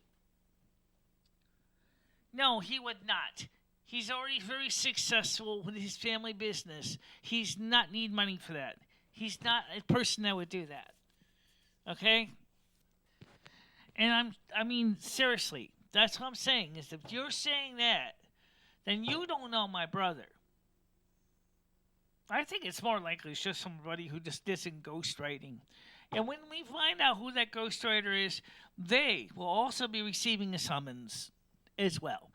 Speaker 1: No, he would not. He's already very successful with his family business. He's not need money for that. He's not a person that would do that. Okay? And I mean, seriously, that's what I'm saying, is if you're saying that, then you don't know my brother. I think it's more likely it's just somebody who just did some ghostwriting. And when we find out who that ghostwriter is, they will also be receiving a summons as well.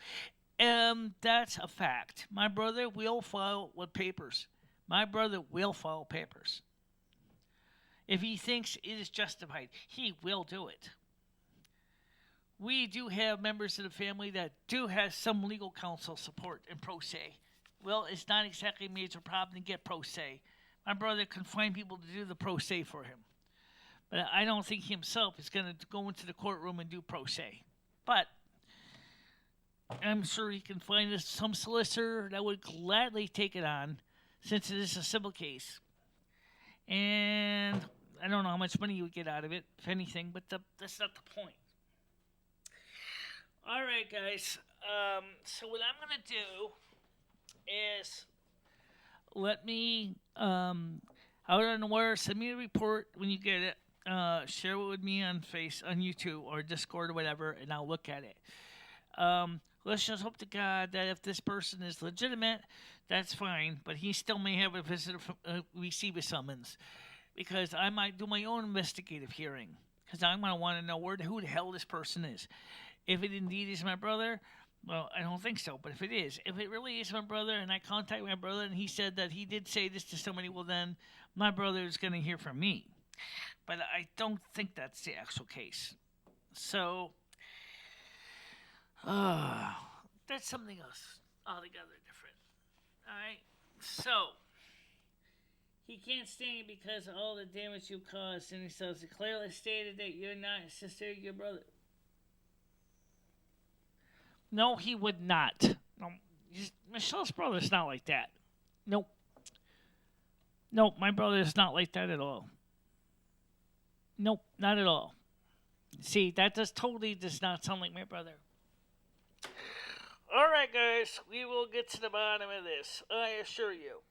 Speaker 1: That's a fact. My brother will file with papers. My brother will file papers. If he thinks it is justified, he will do it. We do have members of the family that do have some legal counsel support in pro se. Well, it's not exactly a major problem to get pro se. My brother can find people to do the pro se for him. But I don't think he himself is going to go into the courtroom and do pro se. But I'm sure he can find some solicitor that would gladly take it on, since it is a civil case. And I don't know how much money you would get out of it, if anything, but that's not the point. All right, guys. So what I'm going to do is let me, out on the wire, send me a report when you get it. Share it with me on YouTube or Discord or whatever, and I'll look at it. Let's just hope to God that if this person is legitimate, that's fine, but he still may have a visitor receive a summons, because I might do my own investigative hearing, because I'm going to want to know who the hell this person is. If it indeed is my brother, well, I don't think so, but if it really is my brother, and I contact my brother and he said that he did say this to somebody, well then, my brother is going to hear from me. But I don't think that's the actual case. So, that's something else altogether different. Alright, so, He can't stand you because of all the damage you caused, and he says it clearly stated that you're not his sister, your brother. No, he would not. No, Michelle's brother's not like that. Nope. Nope, my brother is not like that at all. Nope, not at all. See, that does not sound like my brother. Alright, guys, we will get to the bottom of this, I assure you.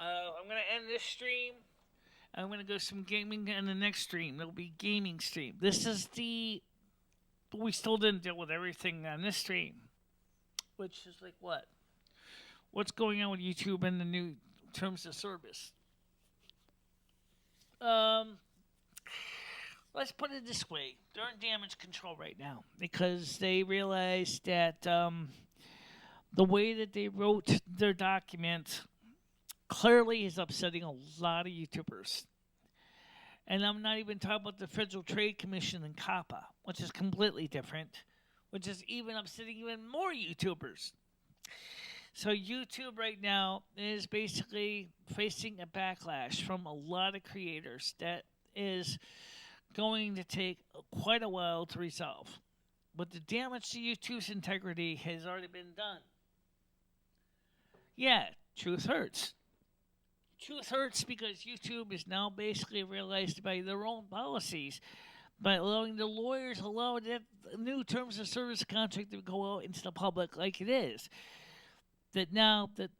Speaker 1: I'm going to end this stream. I'm going to go some gaming in the next stream. There'll be gaming stream. This is the... We still didn't deal with everything on this stream. Which is like what? What's going on with YouTube and the new terms of service? Let's put it this way. They're in damage control right now. Because they realized that the way that they wrote their document clearly is upsetting a lot of YouTubers. And I'm not even talking about the Federal Trade Commission and COPPA, which is completely different, which is even upsetting even more YouTubers. So YouTube right now is basically facing a backlash from a lot of creators that is going to take quite a while to resolve. But the damage to YouTube's integrity has already been done. Yeah, truth hurts. Truth hurts because YouTube is now basically realized by their own policies, by allowing the lawyers allow that new terms of service contract to go out into the public like it is. That now that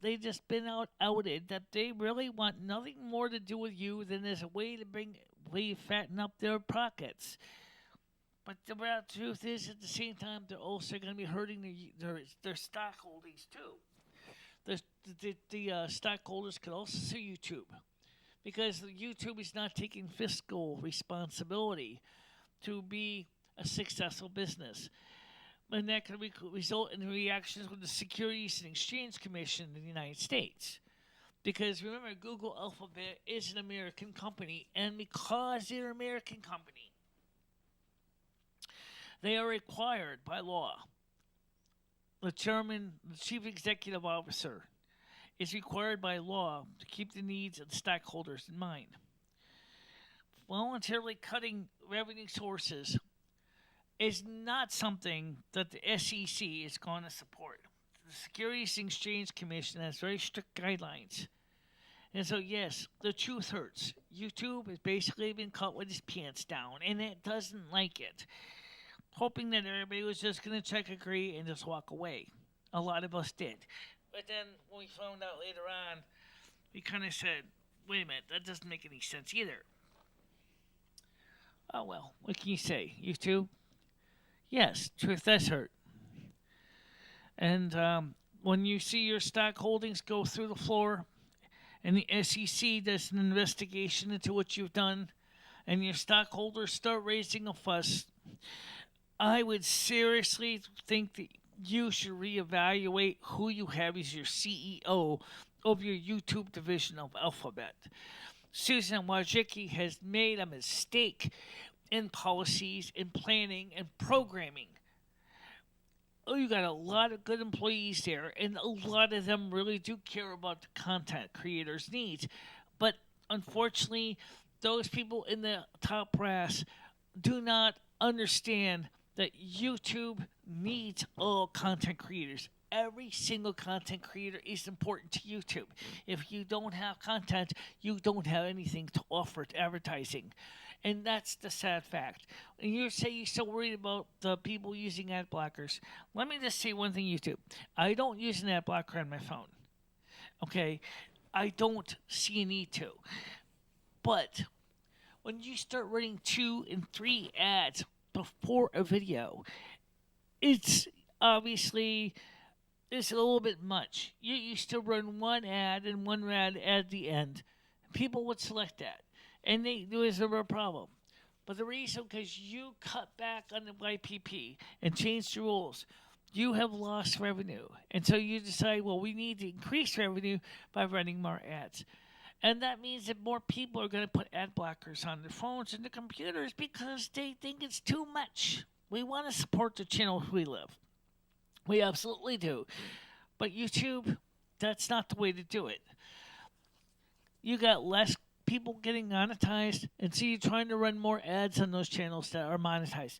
Speaker 1: they just been outed that they really want nothing more to do with you than as a way to fatten up their pockets. But the real truth is, at the same time, they're also going to be hurting their stock holdings too. The stockholders could also sue YouTube because YouTube is not taking fiscal responsibility to be a successful business. And that could result in reactions with the Securities and Exchange Commission in the United States. Because remember, Google Alphabet is an American company, and because they're an American company, they are required by law. The chief executive officer, is required by law to keep the needs of the stockholders in mind. Voluntarily cutting revenue sources is not something that the SEC is going to support. The Securities and Exchange Commission has very strict guidelines. And so, yes, the truth hurts. YouTube has basically been caught with his pants down, and it doesn't like it. Hoping that everybody was just going to check agree and just walk away. A lot of us did. But then when we found out later on, we kind of said, wait a minute, that doesn't make any sense either. Oh well, what can you say? YouTube? Yes, truth does hurt. And when you see your stock holdings go through the floor, and the SEC does an investigation into what you've done, and your stockholders start raising a fuss, I would seriously think that you should reevaluate who you have as your CEO of your YouTube division of Alphabet. Susan Wojcicki has made a mistake in policies, in planning, and programming. Oh, you got a lot of good employees there, and a lot of them really do care about the content creators' needs. But unfortunately, those people in the top brass do not understand that YouTube needs all content creators. Every single content creator is important to YouTube. If you don't have content, you don't have anything to offer to advertising. And that's the sad fact. And you say you're so worried about the people using ad blockers. Let me just say one thing, YouTube. I don't use an ad blocker on my phone. Okay? I don't see a need to. But when you start running 2 and 3 ads before a video, it's obviously it's a little bit much. You used to run one ad and one ad at the end. People would select that. And there was a real problem. But the reason, because you cut back on the YPP and changed the rules, you have lost revenue. And so you decide, well, we need to increase revenue by running more ads. And that means that more people are going to put ad blockers on their phones and their computers because they think it's too much. We want to support the channels we live. We absolutely do. But YouTube, that's not the way to do it. you got less people getting monetized, and so you're trying to run more ads on those channels that are monetized.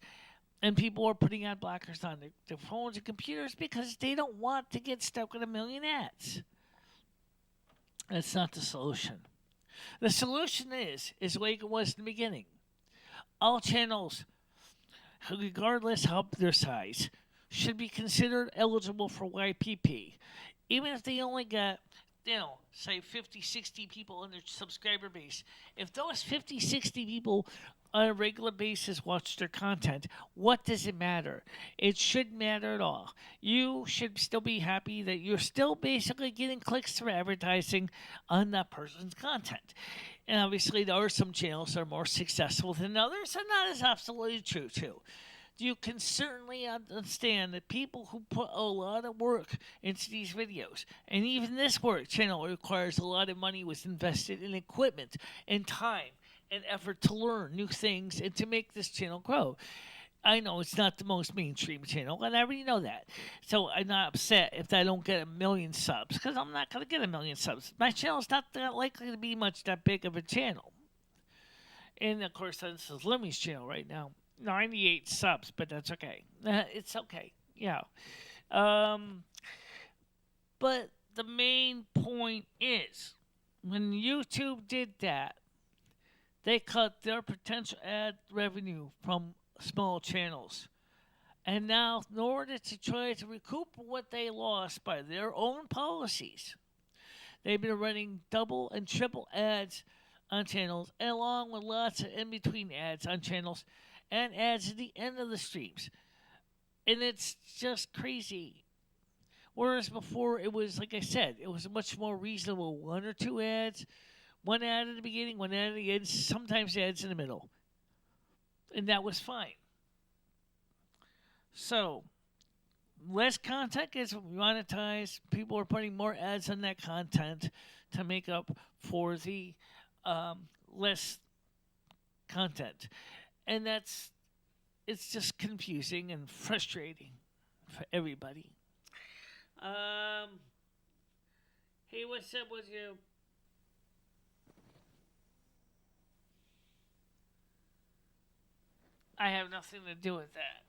Speaker 1: And people are putting ad blockers on their phones and computers because they don't want to get stuck with a million ads. That's not the solution. The solution is like it was in the beginning. All channels, regardless of their size, should be considered eligible for YPP, even if they only got, say 50, 60 people in their subscriber base. If those 50, 60 people on a regular basis watch their content, what does it matter? It shouldn't matter at all. You should still be happy that you're still basically getting clicks through advertising on that person's content. And obviously, there are some channels that are more successful than others, and that is absolutely true, too. You can certainly understand that people who put a lot of work into these videos, and even this work channel requires a lot of money was invested in equipment and time and effort to learn new things and to make this channel grow. I know it's not the most mainstream channel, and I already know that. So I'm not upset if I don't get a million subs, because I'm not going to get a million subs. My channel's not that likely to be much that big of a channel. And of course, this is Lumi's channel right now. 98 subs, but that's okay. It's okay. Yeah. But the main point is, when YouTube did that, they cut their potential ad revenue from small channels. And now, in order to try to recoup what they lost by their own policies, they've been running double and triple ads on channels, along with lots of in-between ads on channels, and ads at the end of the streams. And it's just crazy. Whereas before, it was, like I said, it was much more reasonable. One or two ads, one ad at the beginning, one ad at the end, sometimes ads in the middle. And that was fine. So, less content gets monetized. People are putting more ads on that content to make up for the less content. And it's just confusing and frustrating for everybody. Hey, what's up with you? I have nothing to do with that.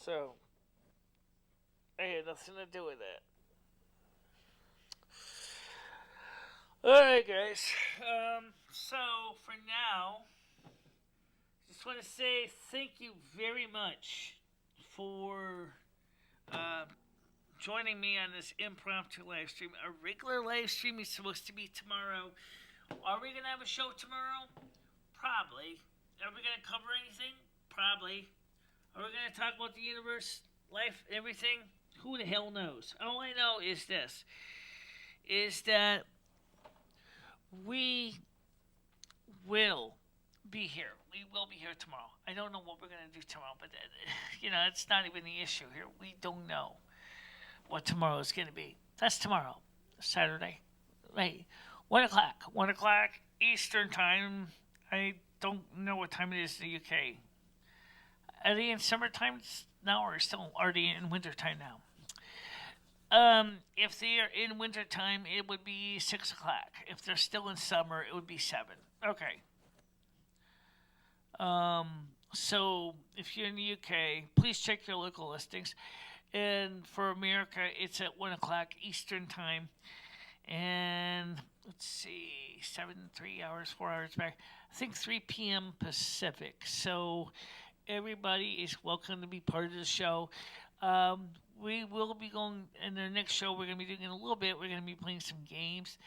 Speaker 1: So, I had nothing to do with that. Alright, guys. So, for now, just want to say thank you very much for joining me on this impromptu live stream. A regular live stream is supposed to be tomorrow. Are we going to have a show tomorrow? Probably. Are we going to cover anything? Probably. Are we going to talk about the universe, life, everything? Who the hell knows? All I know is this. Is that we will be here. We will be here tomorrow. I don't know what we're going to do tomorrow, but it's not even the issue here. We don't know what tomorrow is going to be. That's tomorrow, Saturday. Right. 1 o'clock. 1 o'clock Eastern time. I don't know what time it is in the UK. Are they in summertime now, or still are they in wintertime now? If they are in wintertime, it would be 6 o'clock. If they're still in summer, it would be 7. Okay. So if you're in the UK, please check your local listings. And for America, it's at 1 o'clock Eastern time. And let's see, 3 hours, 4 hours back. I think 3 p.m. Pacific. So everybody is welcome to be part of the show. We will be going in the next show. We're going to be doing in a little bit. We're going to be playing some games,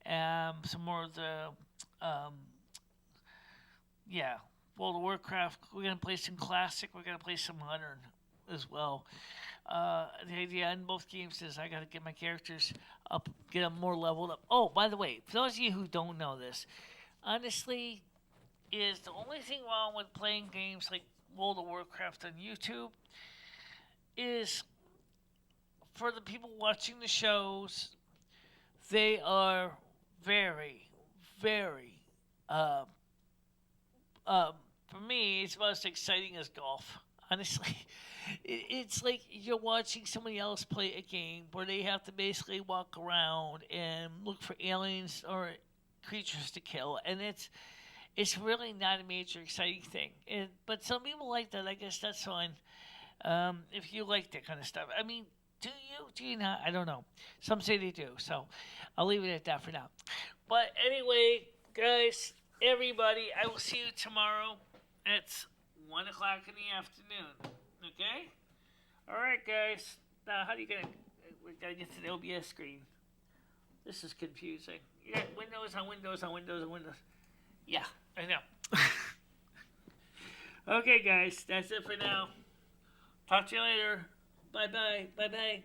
Speaker 1: some more of the, World of Warcraft. We're going to play some classic. We're going to play some modern as well. The idea in both games is I got to get my characters up, get them more leveled up. Oh, by the way, for those of you who don't know this, honestly, is the only thing wrong with playing games like World of Warcraft on YouTube is for the people watching the shows, they are very, very, for me, it's about as exciting as golf. Honestly, it's like you're watching somebody else play a game where they have to basically walk around and look for aliens or creatures to kill, and it's really not a major exciting thing. But some people like that. I guess that's fine. If you like that kind of stuff. I mean, do you? Do you not? I don't know. Some say they do. So I'll leave it at that for now. But anyway, guys, everybody, I will see you tomorrow. It's 1 o'clock in the afternoon. Okay? All right, guys. Now, how do you get? We gotta get to the OBS screen. This is confusing. You got Windows on Windows on Windows on Windows. Yeah, I know. Okay, guys, that's it for now. Talk to you later. Bye bye. Bye bye.